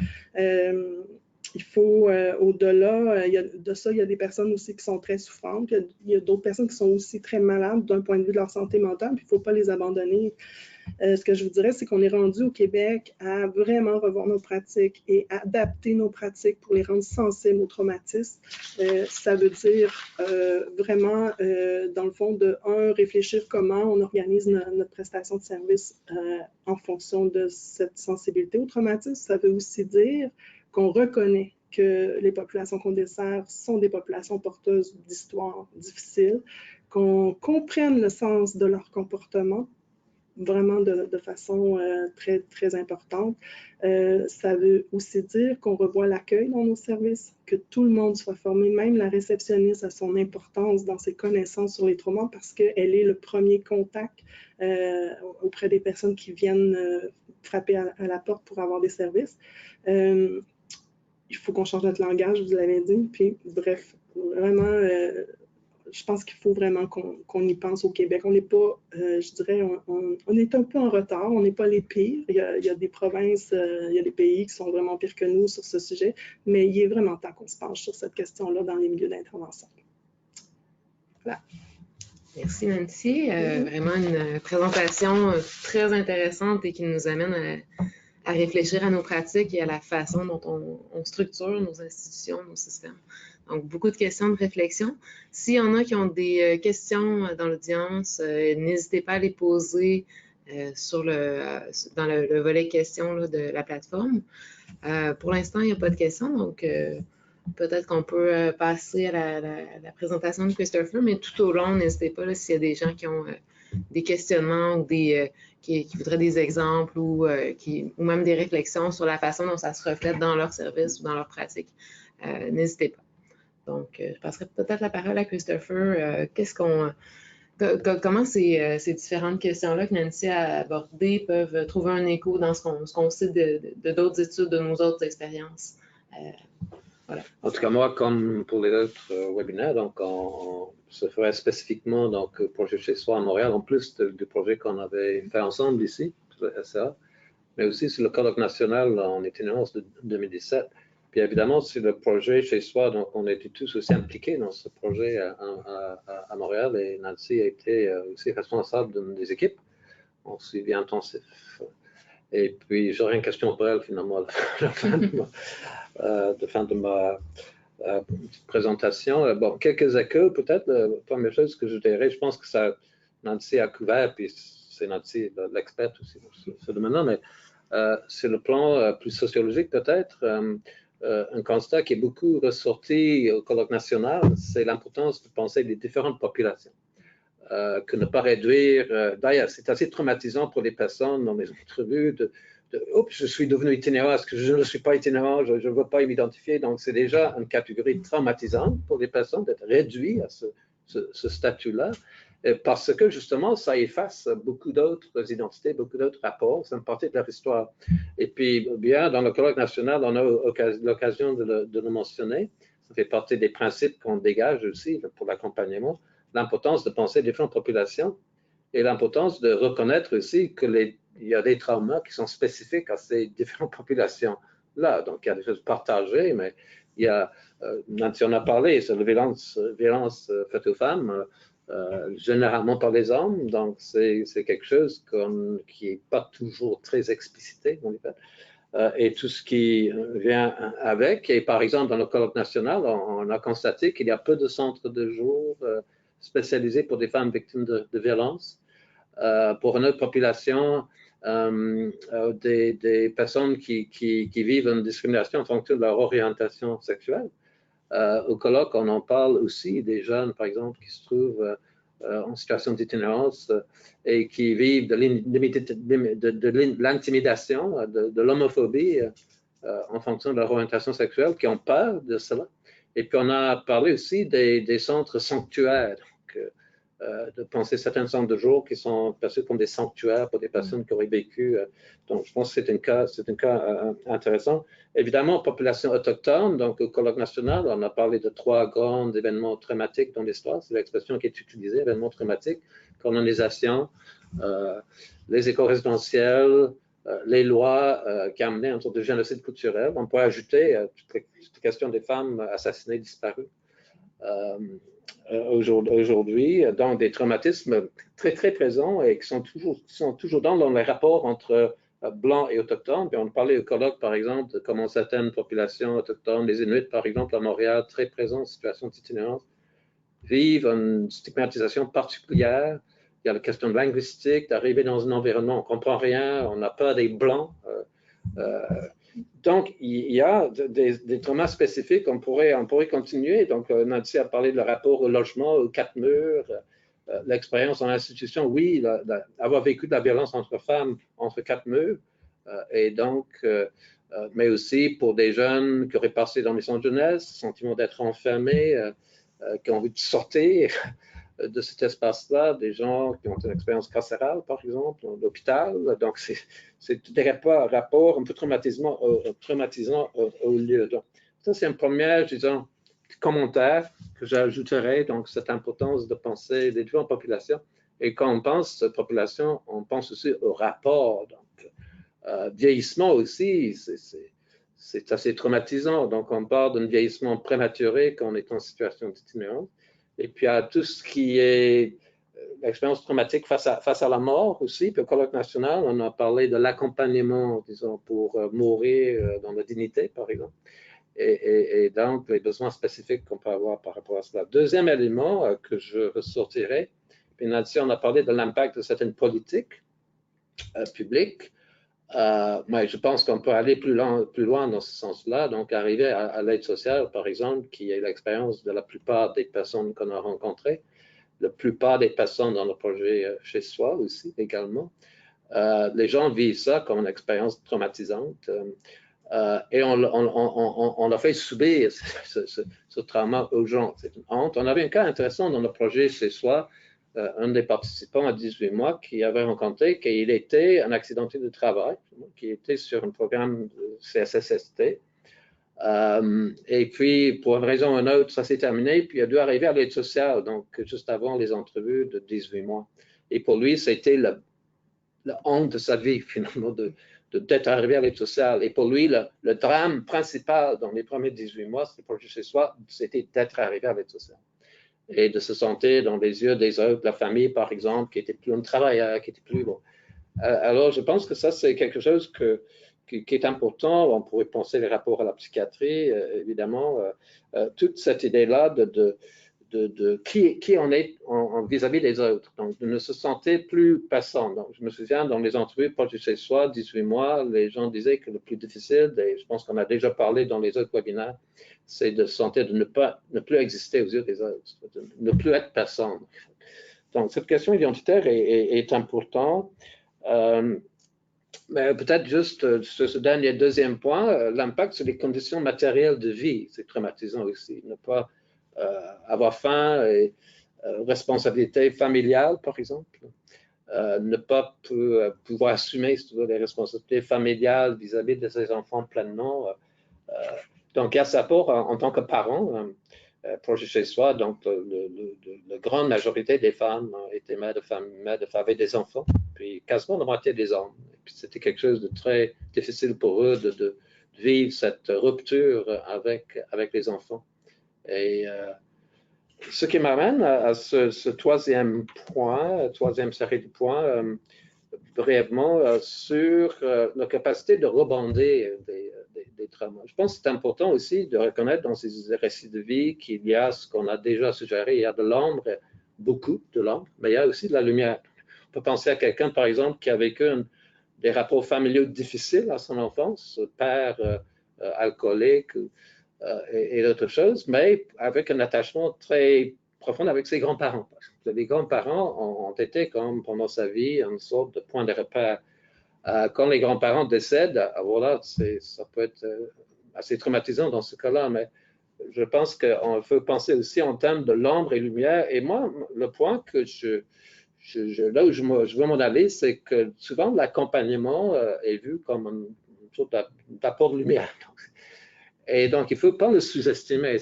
Speaker 2: Il faut, au-delà de ça, il y a des personnes aussi qui sont très souffrantes. Il y a d'autres personnes qui sont aussi très malades d'un point de vue de leur santé mentale, puis il ne faut pas les abandonner. Ce que je vous dirais, c'est qu'on est rendu au Québec à vraiment revoir nos pratiques et adapter nos pratiques pour les rendre sensibles aux traumatismes. Ça veut dire vraiment, dans le fond, réfléchir comment on organise notre prestation de service en fonction de cette sensibilité au traumatisme. Ça veut aussi dire qu'on reconnaît que les populations qu'on dessert sont des populations porteuses d'histoires difficiles, qu'on comprenne le sens de leur comportement, vraiment de façon très, très importante. Ça veut aussi dire qu'on revoit l'accueil dans nos services, que tout le monde soit formé, même la réceptionniste a son importance dans ses connaissances sur les traumas parce qu'elle est le premier contact auprès des personnes qui viennent frapper à la porte pour avoir des services. Il faut qu'on change notre langage, vous l'avez dit, puis bref, vraiment... je pense qu'il faut vraiment qu'on y pense au Québec. On n'est pas, je dirais, on est un peu en retard. On n'est pas les pires. Il y a des provinces, il y a des pays qui sont vraiment pires que nous sur ce sujet, mais il est vraiment temps qu'on se penche sur cette question-là dans les milieux d'intervention. Voilà.
Speaker 1: Merci Nancy. Vraiment une présentation très intéressante et qui nous amène à réfléchir à nos pratiques et à la façon dont on structure nos institutions, nos systèmes. Donc, beaucoup de questions de réflexion. S'il y en a qui ont des questions dans l'audience, n'hésitez pas à les poser dans le volet questions là, de la plateforme. Pour l'instant, il n'y a pas de questions, donc peut-être qu'on peut passer à la présentation de Christopher, mais tout au long, n'hésitez pas s'il y a des gens qui ont des questionnements ou qui voudraient des exemples ou même des réflexions sur la façon dont ça se reflète dans leur service ou dans leur pratique. N'hésitez pas. Donc, je passerai peut-être la parole à Christopher. Comment ces différentes questions-là que Nancy a abordées peuvent trouver un écho dans ce qu'on sait de d'autres études, de nos autres expériences? Voilà.
Speaker 3: En tout cas, moi, comme pour les autres webinaires, donc on se ferait spécifiquement donc projet chez soi à Montréal, en plus du projet qu'on avait fait ensemble ici, le SCA, mais aussi sur le colloque national en itinérance de 2017. Puis évidemment, sur le projet chez soi, donc on était tous aussi impliqués dans ce projet à Montréal et Nancy a été aussi responsable des équipes en suivi intensif. Et puis j'aurais une question pour elle finalement à la fin de ma présentation. Bon, quelques échos peut-être. La première chose que je dirais, je pense que ça, Nancy a couvert, puis c'est Nancy l'experte aussi sur ce domaine-là, mais sur le plan plus sociologique peut-être, un constat qui est beaucoup ressorti au colloque national, c'est l'importance de penser les différentes populations. Que ne pas réduire. D'ailleurs, c'est assez traumatisant pour les personnes dans mes entrevues oups, je suis devenu itinérant, est-ce que je ne suis pas itinérant, je ne veux pas m'identifier. Donc, c'est déjà une catégorie traumatisante pour les personnes d'être réduit à ce statut-là, parce que justement, ça efface beaucoup d'autres identités, beaucoup d'autres rapports. C'est une partie de leur histoire. Et puis, bien, dans le colloque national, on a l'occasion de le mentionner. Ça fait partie des principes qu'on dégage aussi pour l'accompagnement. L'importance de penser différentes populations et l'importance de reconnaître aussi qu'il y a des traumas qui sont spécifiques à ces différentes populations-là. Donc, il y a des choses partagées, mais il y a, Nancy en a parlé, c'est la violence faite aux femmes, généralement par les hommes. Donc, c'est quelque chose qui n'est pas toujours très explicité dans les faits. Et tout ce qui vient avec. Et par exemple, dans le colloque national, on a constaté qu'il y a peu de centres de jour spécialisés pour des femmes victimes de violences. Pour une autre population, des personnes qui vivent une discrimination en fonction de leur orientation sexuelle. Au colloque, on en parle aussi des jeunes, par exemple, qui se trouvent en situation d'itinérance et qui vivent de l'intimidation, de l'homophobie en fonction de leur orientation sexuelle, qui ont peur de cela. Et puis, on a parlé aussi des centres sanctuaires, donc, de penser certains centres de jour qui sont perçus comme des sanctuaires pour des personnes qui auraient vécu. Donc, je pense que c'est un cas intéressant. Évidemment, population autochtone, donc au colloque national, on a parlé de 3 grands événements traumatiques dans l'histoire. C'est l'expression qui est utilisée, événements traumatiques, colonisation, les écoles résidentielles, les lois qui amenaient une sorte de génocide culturel. On pourrait ajouter toute question des femmes assassinées, disparues. Aujourd'hui, dans des traumatismes très, très présents et qui sont toujours dans les rapports entre blancs et autochtones. Puis on parlait au colloque, par exemple, de comment certaines populations autochtones, les Inuits, par exemple, à Montréal, très présents en situation d'itinérance, vivent une stigmatisation particulière. Il y a la question linguistique, d'arriver dans un environnement, on ne comprend rien, on n'a pas des blancs. Donc, il y a des traumas spécifiques, on pourrait continuer. Donc, Nancy a parlé de le rapport au logement, aux 4 murs, l'expérience en institution, oui, avoir vécu de la violence entre femmes, entre 4 murs, et donc, mais aussi pour des jeunes qui auraient passé dans les centres de jeunesse, sentiment d'être enfermés, qui ont envie de sortir de cet espace-là, des gens qui ont une expérience carcérale, par exemple, dans l'hôpital. Donc, c'est des rapports un peu traumatisants au lieu. Donc, ça, c'est un premier, disons, commentaire que j'ajouterais, donc, cette importance de penser les différentes populations. Et quand on pense à cette population, on pense aussi au rapport. Donc, vieillissement aussi, c'est assez traumatisant. Donc, on parle d'un vieillissement prématuré quand on est en situation d'itinérance. Et puis, à tout ce qui est l'expérience traumatique face à la mort aussi. Puis au colloque national, on a parlé de l'accompagnement, disons, pour mourir dans la dignité, par exemple. Et donc, les besoins spécifiques qu'on peut avoir par rapport à cela. Deuxième élément que je ressortirai, puis Nancy, on a parlé de l'impact de certaines politiques publiques. Mais je pense qu'on peut aller plus loin dans ce sens-là, donc arriver à l'aide sociale, par exemple, qui est l'expérience de la plupart des personnes qu'on a rencontrées, la plupart des personnes dans le projet chez soi aussi également. Les gens vivent ça comme une expérience traumatisante et on a fait subir ce trauma aux gens. C'est une honte. On avait un cas intéressant dans le projet chez soi. Un des participants à 18 mois qui avait rencontré qu'il était un accidenté de travail, qui était sur un programme de CSSST. Et puis, pour une raison ou une autre, ça s'est terminé, puis il a dû arriver à l'aide sociale, donc juste avant les entrevues de 18 mois. Et pour lui, c'était la honte de sa vie, finalement, d'être arrivé à l'aide sociale. Et pour lui, le drame principal dans les premiers 18 mois, c'était pour chez soi, c'était d'être arrivé à l'aide sociale. Et de se sentir dans les yeux des autres, la famille, par exemple, qui était plus un travailleur, qui était plus bon. Alors, je pense que ça, c'est quelque chose qui est important. On pourrait penser les rapports à la psychiatrie, évidemment. Toute cette idée-là de qui on est vis-à-vis des autres. Donc, de ne se sentir plus passant. Donc, je me souviens, dans les entrevues proches chez soi, 18 mois, les gens disaient que le plus difficile, et je pense qu'on a déjà parlé dans les autres webinaires, c'est de se sentir de ne plus exister aux yeux des autres, de ne plus être personne. Donc, cette question identitaire est importante. Mais peut-être juste sur ce deuxième point, l'impact sur les conditions matérielles de vie, c'est traumatisant aussi. Ne pas avoir faim et responsabilité familiale, par exemple. Ne pas pouvoir assumer les responsabilités familiales vis-à-vis de ses enfants pleinement. Donc, il y a ça pour, en tant que parent, proche chez soi, donc la grande majorité des femmes étaient mères de famille avec des enfants, puis quasiment la moitié des hommes. Et puis c'était quelque chose de très difficile pour eux de vivre cette rupture avec les enfants. Et ce qui m'amène à ce troisième série de points, brièvement, sur la capacité de rebondir des traumas. Je pense que c'est important aussi de reconnaître dans ces récits de vie qu'il y a ce qu'on a déjà suggéré, il y a de l'ombre, beaucoup de l'ombre, mais il y a aussi de la lumière. On peut penser à quelqu'un, par exemple, qui a vécu des rapports familiaux difficiles à son enfance, père alcoolique et d'autres choses, mais avec un attachement très profond avec ses grands-parents. Les grands-parents ont été, comme pendant sa vie, une sorte de point de repère. Quand les grands-parents décèdent, voilà, ça peut être assez traumatisant dans ce cas-là, mais je pense qu'on peut penser aussi en termes de l'ombre et lumière. Et moi, le point que là où je veux m'en aller, c'est que souvent l'accompagnement est vu comme une sorte d'apport de lumière. Et donc, il ne faut pas le sous-estimer.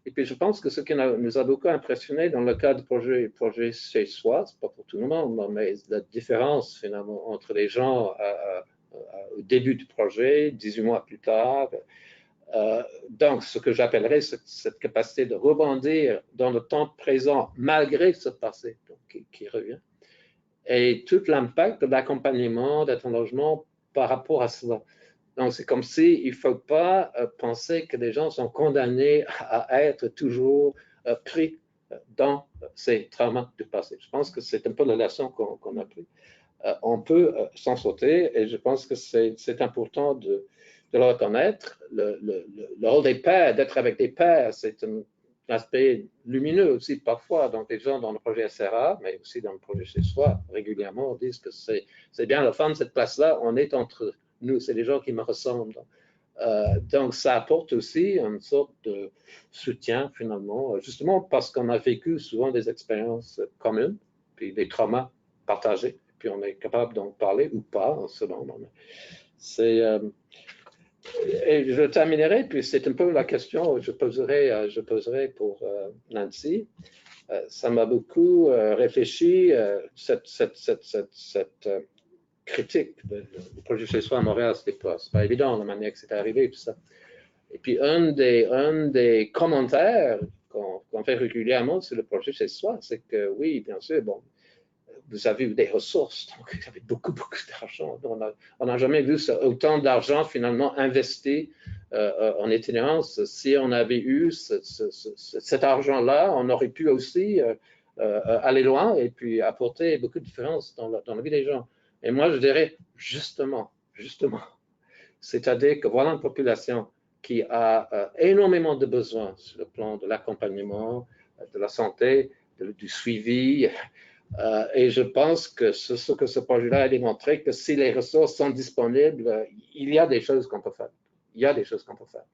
Speaker 3: Et puis, je pense que ce qui nous a beaucoup impressionné dans le cas du projet chez soi, ce n'est pas pour tout le monde, mais la différence finalement entre les gens au début du projet, 18 mois plus tard. Donc, ce que j'appellerais cette capacité de rebondir dans le temps présent malgré ce passé qui revient. Et tout l'impact de l'accompagnement, d'être en logement par rapport à cela. Donc, c'est comme si il ne faut pas penser que les gens sont condamnés à être toujours pris dans ces traumas du passé. Je pense que c'est un peu la leçon qu'on a pris. On peut s'en sauter et je pense que c'est important de le reconnaître. Le rôle des pères, d'être avec des pères, c'est un aspect lumineux aussi parfois. Donc, les gens dans le projet SRA, mais aussi dans le projet chez soi, régulièrement, disent que c'est bien la fin de cette place-là, on est entre nous, c'est les gens qui me ressemblent. Donc, ça apporte aussi une sorte de soutien, finalement, justement parce qu'on a vécu souvent des expériences communes, puis des traumas partagés, puis on est capable d'en parler ou pas, selon. Et je terminerai, puis c'est un peu la question que je poserai pour Nancy. Ça m'a beaucoup réfléchi, cette critique du projet chez soi à Montréal, c'était pas évident la manière que c'était arrivé, tout ça. Et puis, un des commentaires qu'on qu'on fait régulièrement sur le projet chez soi, c'est que oui, bien sûr, bon, vous avez eu des ressources, donc vous avez beaucoup d'argent. On n'a jamais vu autant d'argent finalement investi en itinérance. Si on avait eu cet argent-là, on aurait pu aussi aller loin et puis apporter beaucoup de différences dans la vie des gens. Et moi, je dirais justement, c'est-à-dire que voilà une population qui a énormément de besoins sur le plan de l'accompagnement, de la santé, du suivi. Et je pense que ce que ce projet-là a démontré, que si les ressources sont disponibles, il y a des choses qu'on peut faire. Il y a des choses qu'on peut faire.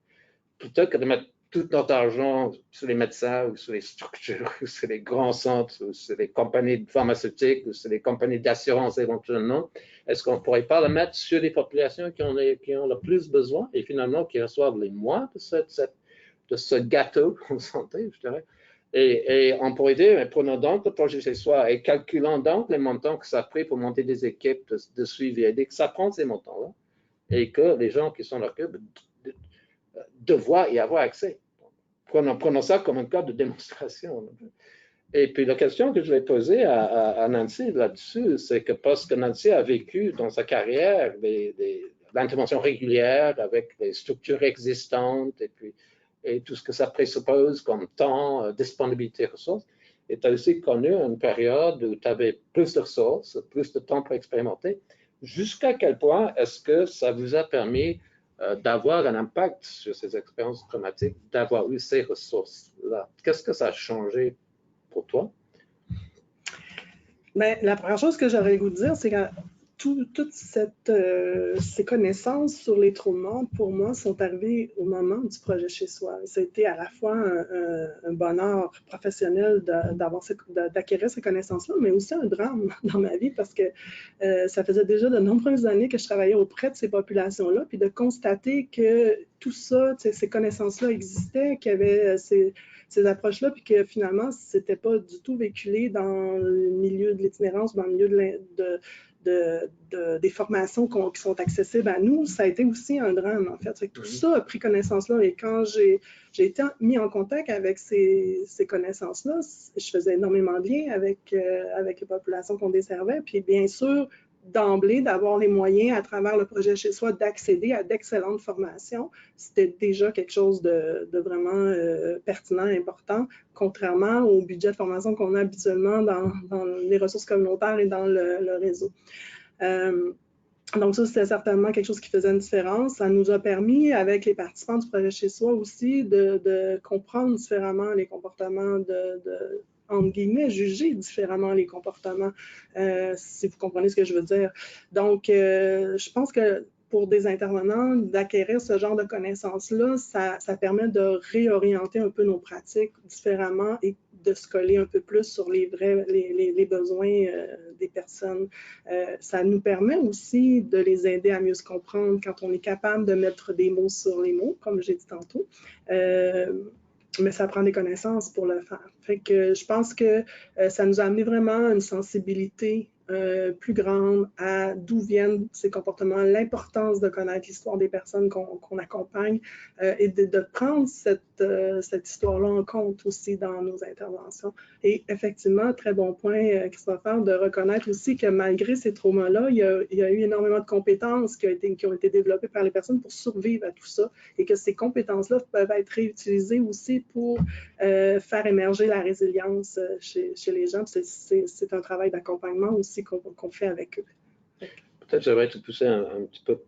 Speaker 3: Plutôt que de mettre tout notre argent sur les médecins ou sur les structures, ou sur les grands centres, ou sur les compagnies pharmaceutiques, ou sur les compagnies d'assurance éventuellement, est-ce qu'on ne pourrait pas le mettre sur les populations qui ont le plus besoin et finalement qui reçoivent les moins de ce gâteau en santé, je dirais. Et on pourrait dire, mais prenons donc le projet chez soi et calculons donc les montants que ça a pris pour monter des équipes de suivi et que ça prend ces montants-là et que les gens qui sont là devoir y avoir accès. Prenons ça comme un cas de démonstration. Et puis la question que je vais poser à Nancy là-dessus, c'est que parce que Nancy a vécu dans sa carrière l'intervention régulière avec les structures existantes et tout ce que ça présuppose comme temps, disponibilité, ressources, et tu as aussi connu une période où tu avais plus de ressources, plus de temps pour expérimenter. Jusqu'à quel point est-ce que ça vous a permis d'avoir un impact sur ces expériences traumatiques, d'avoir eu ces ressources-là? Qu'est-ce que ça a changé pour toi?
Speaker 2: Bien, la première chose que j'aurais le goût de dire, c'est que toutes ces connaissances sur les traumas, pour moi, sont arrivées au moment du projet chez soi. C'était à la fois un bonheur professionnel d'acquérir ces connaissances-là, mais aussi un drame dans ma vie parce que ça faisait déjà de nombreuses années que je travaillais auprès de ces populations-là, puis de constater que tout ça, ces connaissances-là existaient, qu'il y avait ces approches-là, puis que finalement, ce n'était pas du tout véhiculé dans le milieu de l'itinérance, dans le milieu des formations qui sont accessibles à nous. Ça a été aussi un drame, en fait. Tout ça a pris connaissance-là. Et quand j'ai été mis en contact avec ces connaissances-là, je faisais énormément de liens avec les populations qu'on desservait. Puis bien sûr, d'emblée, d'avoir les moyens à travers le projet chez soi d'accéder à d'excellentes formations, c'était déjà quelque chose de vraiment pertinent, important, contrairement au budget de formation qu'on a habituellement dans les ressources communautaires et dans le réseau. Donc ça, c'était certainement quelque chose qui faisait une différence. Ça nous a permis, avec les participants du projet chez soi aussi, de comprendre différemment les comportements entre guillemets, juger différemment les comportements, si vous comprenez ce que je veux dire. Donc, je pense que pour des intervenants, d'acquérir ce genre de connaissances-là, ça permet de réorienter un peu nos pratiques différemment et de se coller un peu plus sur les besoins des personnes. Ça nous permet aussi de les aider à mieux se comprendre quand on est capable de mettre des mots sur les mots, comme j'ai dit tantôt. Mais ça prend des connaissances pour le faire. Fait que je pense que ça nous a amené vraiment une sensibilité plus grande à d'où viennent ces comportements, l'importance de connaître l'histoire des personnes qu'on accompagne et de prendre cette histoire-là en compte aussi dans nos interventions. Et effectivement, très bon point, Christopher, de reconnaître aussi que malgré ces traumas-là, il y a eu énormément de compétences qui ont été développées par les personnes pour survivre à tout ça et que ces compétences-là peuvent être réutilisées aussi pour faire émerger la résilience chez les gens. C'est un travail d'accompagnement aussi qu'on fait avec eux.
Speaker 3: Peut-être j'aimerais te pousser un petit peu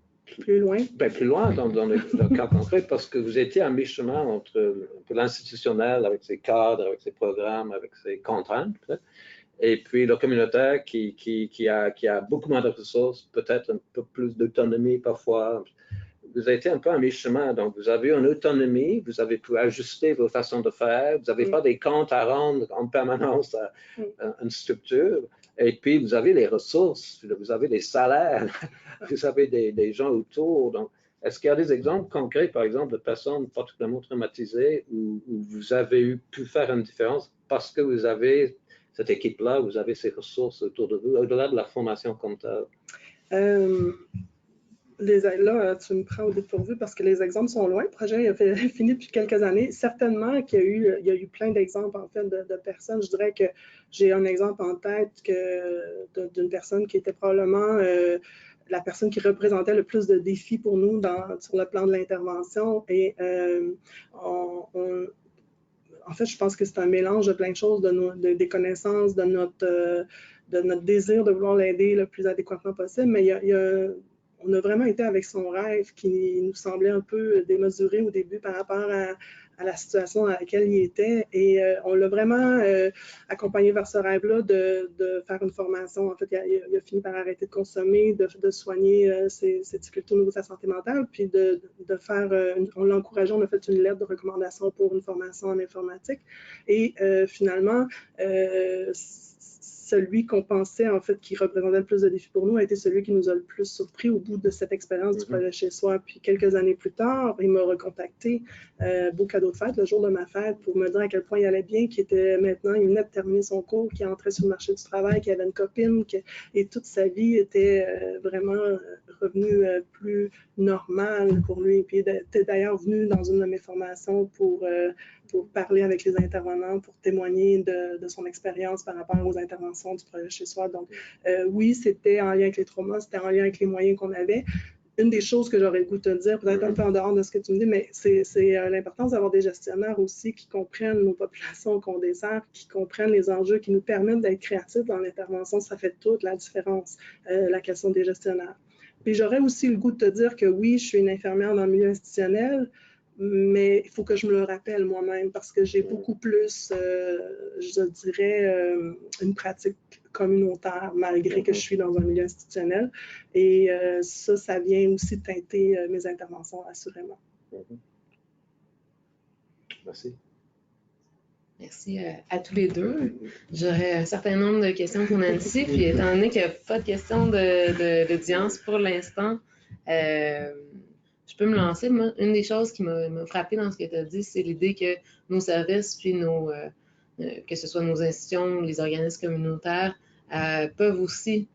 Speaker 3: plus loin dans le cas concret, parce que vous étiez à mi-chemin entre l'institutionnel avec ses cadres, avec ses programmes, avec ses contraintes, et puis le communautaire qui a beaucoup moins de ressources, peut-être un peu plus d'autonomie parfois. Vous avez été un peu à mi-chemin, donc vous avez une autonomie, vous avez pu ajuster vos façons de faire, vous n'avez pas des comptes à rendre en permanence à une structure, et puis vous avez les ressources, vous avez des salaires, vous avez des gens autour. Donc, est-ce qu'il y a des exemples concrets, par exemple, de personnes particulièrement traumatisées où vous avez pu faire une différence parce que vous avez cette équipe-là, vous avez ces ressources autour de vous, au-delà de la formation comptable?
Speaker 2: Là, tu me prends au dépourvu parce que les exemples sont loin. Le projet a fini depuis quelques années. Certainement qu'il y a eu plein d'exemples, en fait, de personnes. Je dirais que j'ai un exemple en tête d'une personne qui était probablement la personne qui représentait le plus de défis pour nous sur le plan de l'intervention. Et en fait, je pense que c'est un mélange de plein de choses, des connaissances, de notre désir de vouloir l'aider le plus adéquatement possible. Mais on a vraiment été avec son rêve qui nous semblait un peu démesuré au début par rapport à la situation dans laquelle il était. Et on l'a vraiment accompagné vers ce rêve-là de faire une formation. En fait, il a fini par arrêter de consommer, de soigner ses difficultés au niveau de sa santé mentale, puis de faire, on l'a encouragé, on a fait une lettre de recommandation pour une formation en informatique. Et finalement, celui qu'on pensait, en fait, qui représentait le plus de défis pour nous, a été celui qui nous a le plus surpris au bout de cette expérience du projet chez soi. Puis quelques années plus tard, il m'a recontacté, beau cadeau de fête, le jour de ma fête, pour me dire à quel point il allait bien, qu'il était maintenant, il venait de terminer son cours, qu'il entrait sur le marché du travail, qu'il avait une copine, et toute sa vie était vraiment revenue plus normale pour lui. Puis il était d'ailleurs venu dans une de mes formations pour parler avec les intervenants, pour témoigner de son expérience par rapport aux interventions du projet chez soi. Donc, oui, c'était en lien avec les traumas, c'était en lien avec les moyens qu'on avait. Une des choses que j'aurais le goût de te dire, peut-être un peu en dehors de ce que tu me dis, mais c'est l'importance d'avoir des gestionnaires aussi qui comprennent nos populations qu'on dessert, qui comprennent les enjeux, qui nous permettent d'être créatifs dans l'intervention. Ça fait toute la différence, la question des gestionnaires. Puis j'aurais aussi le goût de te dire que oui, je suis une infirmière dans le milieu institutionnel, mais il faut que je me le rappelle moi-même parce que j'ai beaucoup plus, je dirais, une pratique communautaire malgré que je suis dans un milieu institutionnel. Et ça vient aussi teinter mes interventions, assurément.
Speaker 3: Merci.
Speaker 1: Merci à tous les deux. J'aurais un certain nombre de questions pour Nancy, puis étant donné qu'il n'y a pas de questions d'audience pour l'instant, je peux me lancer. Moi, une des choses qui m'a frappée dans ce que tu as dit, c'est l'idée que nos services, puis que ce soit nos institutions, les organismes communautaires, peuvent aussi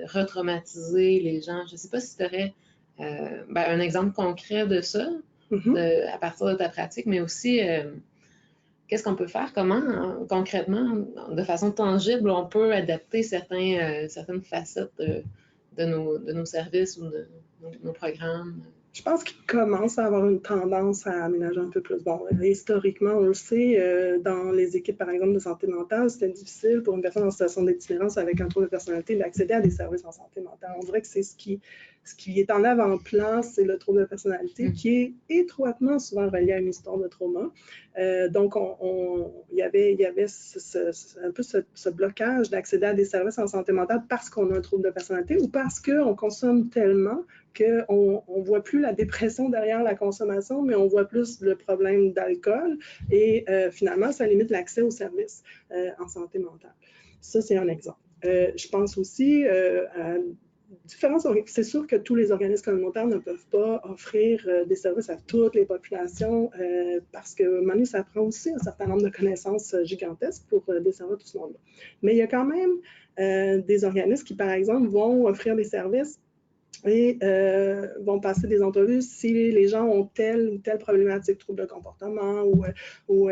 Speaker 1: retraumatiser les gens. Je ne sais pas si tu aurais un exemple concret de ça, à partir de ta pratique, mais aussi qu'est-ce qu'on peut faire? Comment, concrètement, de façon tangible, on peut adapter certaines facettes de nos services ou de nos programmes?
Speaker 2: Je pense qu'il commence à avoir une tendance à aménager un peu plus. Bon, historiquement, on le sait, dans les équipes, par exemple, de santé mentale, c'était difficile pour une personne en situation d'itinérance avec un trouble de personnalité d'accéder à des services en santé mentale. On dirait que c'est ce qui est en avant-plan, c'est le trouble de personnalité qui est étroitement souvent relié à une histoire de trauma. Donc, il y avait un peu ce blocage d'accéder à des services en santé mentale parce qu'on a un trouble de personnalité ou parce qu'on consomme tellement qu'on ne voit plus la dépression derrière la consommation, mais on voit plus le problème d'alcool et finalement, ça limite l'accès aux services en santé mentale. Ça, c'est un exemple. Je pense aussi à différents... C'est sûr que tous les organismes communautaires ne peuvent pas offrir des services à toutes les populations parce que maintenant, ça prend aussi un certain nombre de connaissances gigantesques pour desservir tout ce monde-là. Mais il y a quand même des organismes qui, par exemple, vont offrir des services et vont passer des entrevues si les gens ont telle ou telle problématique, trouble de comportement ou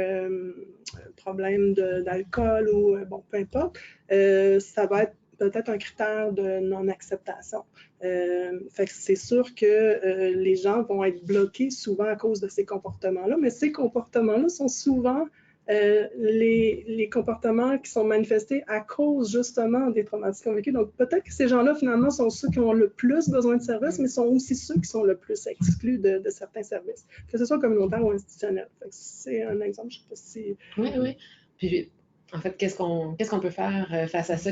Speaker 2: problème d'alcool ou bon, peu importe, ça va être peut-être un critère de non-acceptation. Fait que c'est sûr que les gens vont être bloqués souvent à cause de ces comportements-là, mais ces comportements-là sont souvent les comportements qui sont manifestés à cause justement des traumatismes vécus. Donc peut-être que ces gens-là finalement sont ceux qui ont le plus besoin de services, mais sont aussi ceux qui sont le plus exclus de certains services, que ce soit communautaire ou institutionnel. C'est un exemple, je ne sais pas si...
Speaker 1: Oui. Puis en fait, qu'est-ce qu'on peut faire face à ça?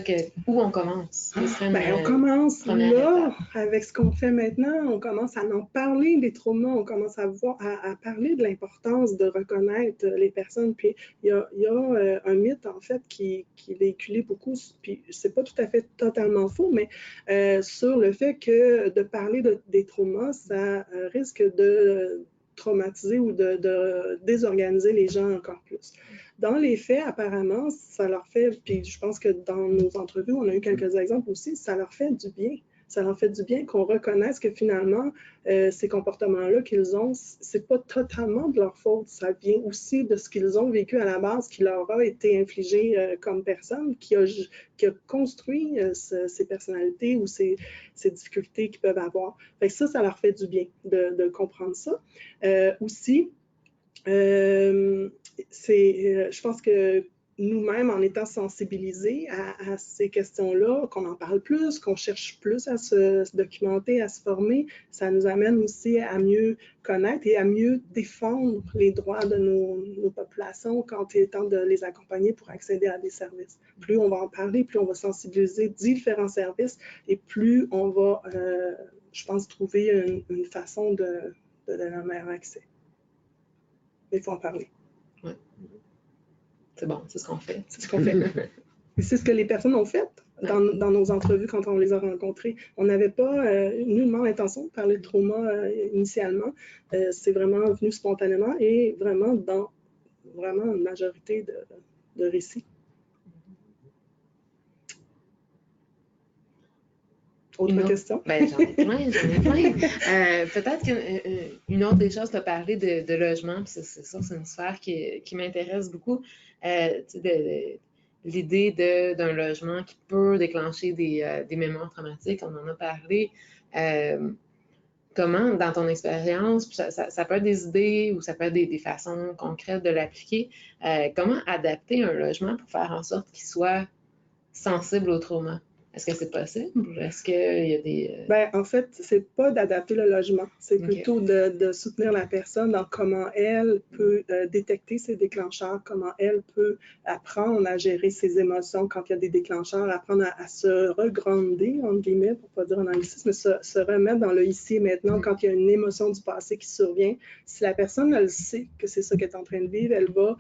Speaker 1: Où on commence?
Speaker 2: On commence là, avec ce qu'on fait maintenant. On commence à en parler des traumas. On commence à parler de l'importance de reconnaître les personnes. Puis il y a un mythe, en fait, qui est véhiculé beaucoup, puis c'est pas tout à fait totalement faux, mais sur le fait que de parler des traumas, ça risque de traumatiser ou de désorganiser les gens encore plus. Dans les faits, apparemment, ça leur fait, puis je pense que dans nos entrevues, on a eu quelques exemples aussi, ça leur fait du bien. Ça leur fait du bien qu'on reconnaisse que finalement, ces comportements-là qu'ils ont, c'est pas totalement de leur faute. Ça vient aussi de ce qu'ils ont vécu à la base, qui leur a été infligé comme personne, qui a construit ces personnalités ou ces difficultés qu'ils peuvent avoir. Fait que ça leur fait du bien de comprendre ça. Aussi, je pense que nous-mêmes, en étant sensibilisés à ces questions-là, qu'on en parle plus, qu'on cherche plus à se documenter, à se former, ça nous amène aussi à mieux connaître et à mieux défendre les droits de nos populations quand il est temps de les accompagner pour accéder à des services. Plus on va en parler, plus on va sensibiliser différents services et plus on va, je pense, trouver une façon de donner un meilleur accès. Il faut en parler.
Speaker 1: Ouais. C'est bon, c'est ce qu'on fait.
Speaker 2: C'est ce qu'on fait. C'est ce que les personnes ont fait dans nos entrevues quand on les a rencontrés. On n'avait pas nullement l'intention de parler de trauma initialement. C'est vraiment venu spontanément et vraiment dans une majorité de récits. Autre question?
Speaker 1: Ben, j'en ai plein. Peut-être qu'une autre des choses, tu as parlé de logement, puis c'est ça, c'est une sphère qui m'intéresse beaucoup. L'idée d'un logement qui peut déclencher des mémoires traumatiques, on en a parlé. Comment, dans ton expérience, ça peut être des idées ou ça peut être des façons concrètes de l'appliquer, comment adapter un logement pour faire en sorte qu'il soit sensible au trauma? Est-ce que c'est possible? Est-ce qu'il y a des...
Speaker 2: Ben, en fait, c'est pas d'adapter le logement. C'est plutôt de soutenir la personne dans comment elle peut détecter ses déclencheurs, comment elle peut apprendre à gérer ses émotions quand il y a des déclencheurs, apprendre à se regrander, entre guillemets, pour pas dire en anglicisme, mais se remettre dans le ici et maintenant quand il y a une émotion du passé qui survient. Si la personne, elle sait que c'est ça qu'elle est en train de vivre, elle va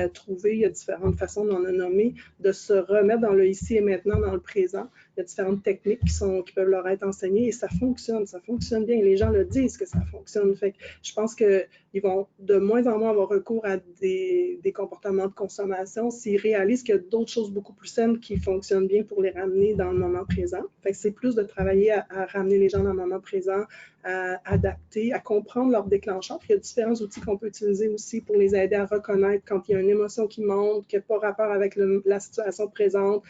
Speaker 2: trouver, il y a différentes façons d'en nommer, de se remettre dans le ici et maintenant, dans le présent. Il y a différentes techniques qui peuvent leur être enseignées et ça fonctionne bien. Les gens le disent que ça fonctionne. Fait que je pense qu'ils vont de moins en moins avoir recours à des comportements de consommation s'ils réalisent qu'il y a d'autres choses beaucoup plus saines qui fonctionnent bien pour les ramener dans le moment présent. Fait que c'est plus de travailler à ramener les gens dans le moment présent, à adapter, à comprendre leurs déclencheurs. Puis il y a différents outils qu'on peut utiliser aussi pour les aider à reconnaître quand il y a une émotion qui monte, qui n'a pas rapport avec la situation présente.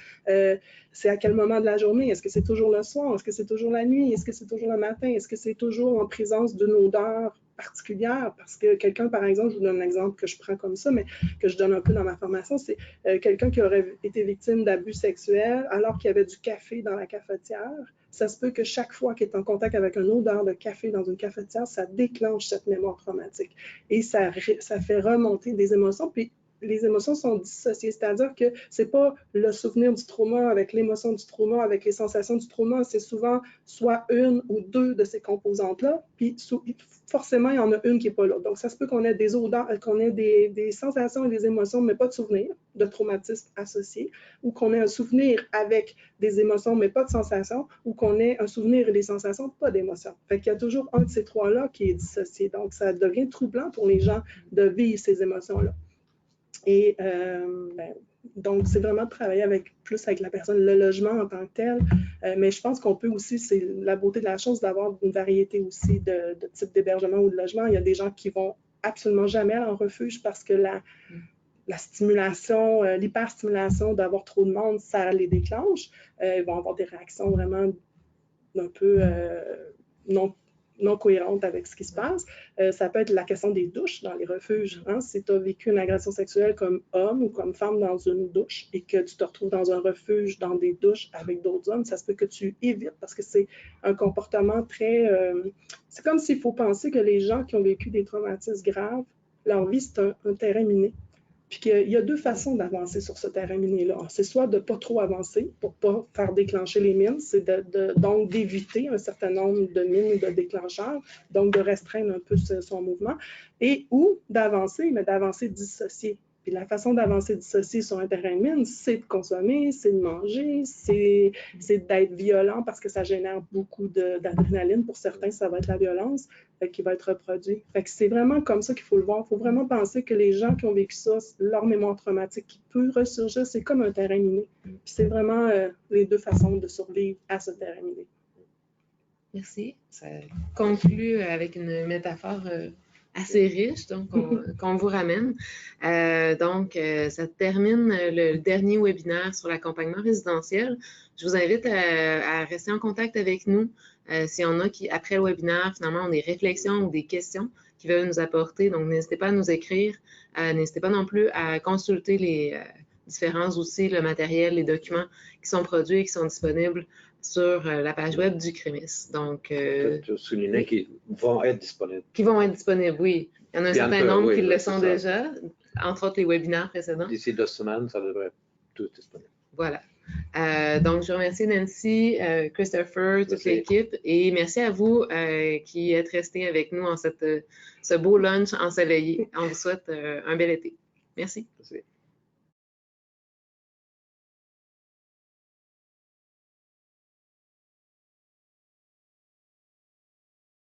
Speaker 2: C'est à quel moment de la journée? Est-ce que c'est toujours le soir? Est-ce que c'est toujours la nuit? Est-ce que c'est toujours le matin? Est-ce que c'est toujours en présence d'une odeur particulière? Parce que quelqu'un, par exemple, je vous donne un exemple que je prends comme ça, mais que je donne un peu dans ma formation, c'est quelqu'un qui aurait été victime d'abus sexuels alors qu'il y avait du café dans la cafetière. Ça se peut que chaque fois qu'il est en contact avec une odeur de café dans une cafetière, ça déclenche cette mémoire traumatique. Et ça fait remonter des émotions. Puis les émotions sont dissociées, c'est-à-dire que c'est pas le souvenir du trauma avec l'émotion du trauma, avec les sensations du trauma, c'est souvent soit une ou deux de ces composantes-là, puis forcément, il y en a une qui n'est pas là. Donc, ça se peut qu'on ait des odeurs, qu'on ait des sensations et des émotions, mais pas de souvenirs de traumatisme associés, ou qu'on ait un souvenir avec des émotions, mais pas de sensations, ou qu'on ait un souvenir et des sensations, pas d'émotions. Fait qu'il y a toujours un de ces trois-là qui est dissocié. Donc, ça devient troublant pour les gens de vivre ces émotions-là. Et donc, c'est vraiment de travailler plus avec la personne, le logement en tant que tel. Mais je pense qu'on peut aussi, c'est la beauté de la chose d'avoir une variété aussi de types d'hébergement ou de logement. Il y a des gens qui vont absolument jamais en refuge parce que la stimulation, l'hyperstimulation d'avoir trop de monde, ça les déclenche. Ils vont avoir des réactions vraiment un peu non cohérente avec ce qui se passe. Ça peut être la question des douches dans les refuges. Hein? Si tu as vécu une agression sexuelle comme homme ou comme femme dans une douche et que tu te retrouves dans un refuge, dans des douches avec d'autres hommes, ça se peut que tu évites parce que c'est un comportement très... c'est comme s'il faut penser que les gens qui ont vécu des traumatismes graves, leur vie, c'est un terrain miné. Puis qu'il y a deux façons d'avancer sur ce terrain miné-là. C'est soit de ne pas trop avancer pour ne pas faire déclencher les mines, c'est donc d'éviter un certain nombre de mines ou de déclencheurs, donc de restreindre un peu son mouvement, et ou d'avancer, mais d'avancer dissocié. Puis la façon d'avancer dissocié sur un terrain de mine, c'est de consommer, c'est de manger, c'est d'être violent parce que ça génère beaucoup d'adrénaline. Pour certains, ça va être la violence qui va être reproduite. Fait que c'est vraiment comme ça qu'il faut le voir. Il faut vraiment penser que les gens qui ont vécu ça, leur mémoire traumatique qui peut ressurgir, c'est comme un terrain miné. Puis c'est vraiment les deux façons de survivre à ce terrain miné.
Speaker 1: Merci. Ça conclut avec une métaphore assez riche qu'on vous ramène. Ça termine le dernier webinaire sur l'accompagnement résidentiel. Je vous invite à rester en contact avec nous. S'il y en a qui, après le webinaire, finalement, ont des réflexions ou des questions qui veulent nous apporter, donc n'hésitez pas à nous écrire. N'hésitez pas non plus à consulter les différents outils, le matériel, les documents qui sont produits et qui sont disponibles sur la page web du CREMIS. Donc,
Speaker 3: peut-être souligner qu'ils vont être disponibles.
Speaker 1: Qui vont être disponibles, oui. Il y en a un certain nombre qui le sont déjà, entre autres les webinaires précédents.
Speaker 3: D'ici 2 semaines, ça devrait être tout disponible.
Speaker 1: Voilà. Donc, je remercie Nancy, Christopher, toute l'équipe, et merci à vous qui êtes restés avec nous en ce beau lunch ensoleillé. On vous souhaite un bel été. Merci.
Speaker 3: Merci.